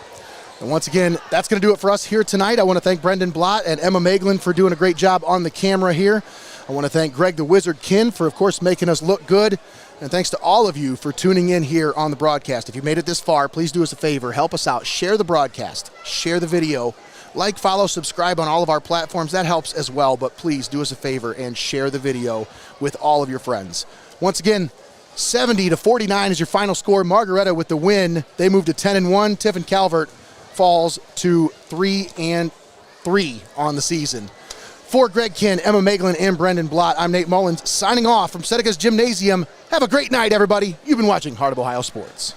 Speaker 1: And once again, that's going to do it for us here tonight. I want to thank Brendan Blott and Emma Moeglin for doing a great job on the camera here. I want to thank Greg the Wizard Kinn for, of course, making us look good. And thanks to all of you for tuning in here on the broadcast. If you made it this far, please do us a favor. Help us out. Share the broadcast. Share the video. Like, follow, subscribe on all of our platforms. That helps as well. But please do us a favor and share the video with all of your friends. Once again, 70-49 is your final score. Margaretta with the win. They move to 10-1. Tiffin Calvert falls to 3-2. 3 on the season. For Greg Kinn, Emma Moeglin, and Brendan Blott, I'm Nate Mullins signing off from Senecas Gymnasium. Have a great night, everybody. You've been watching Heart of Ohio Sports.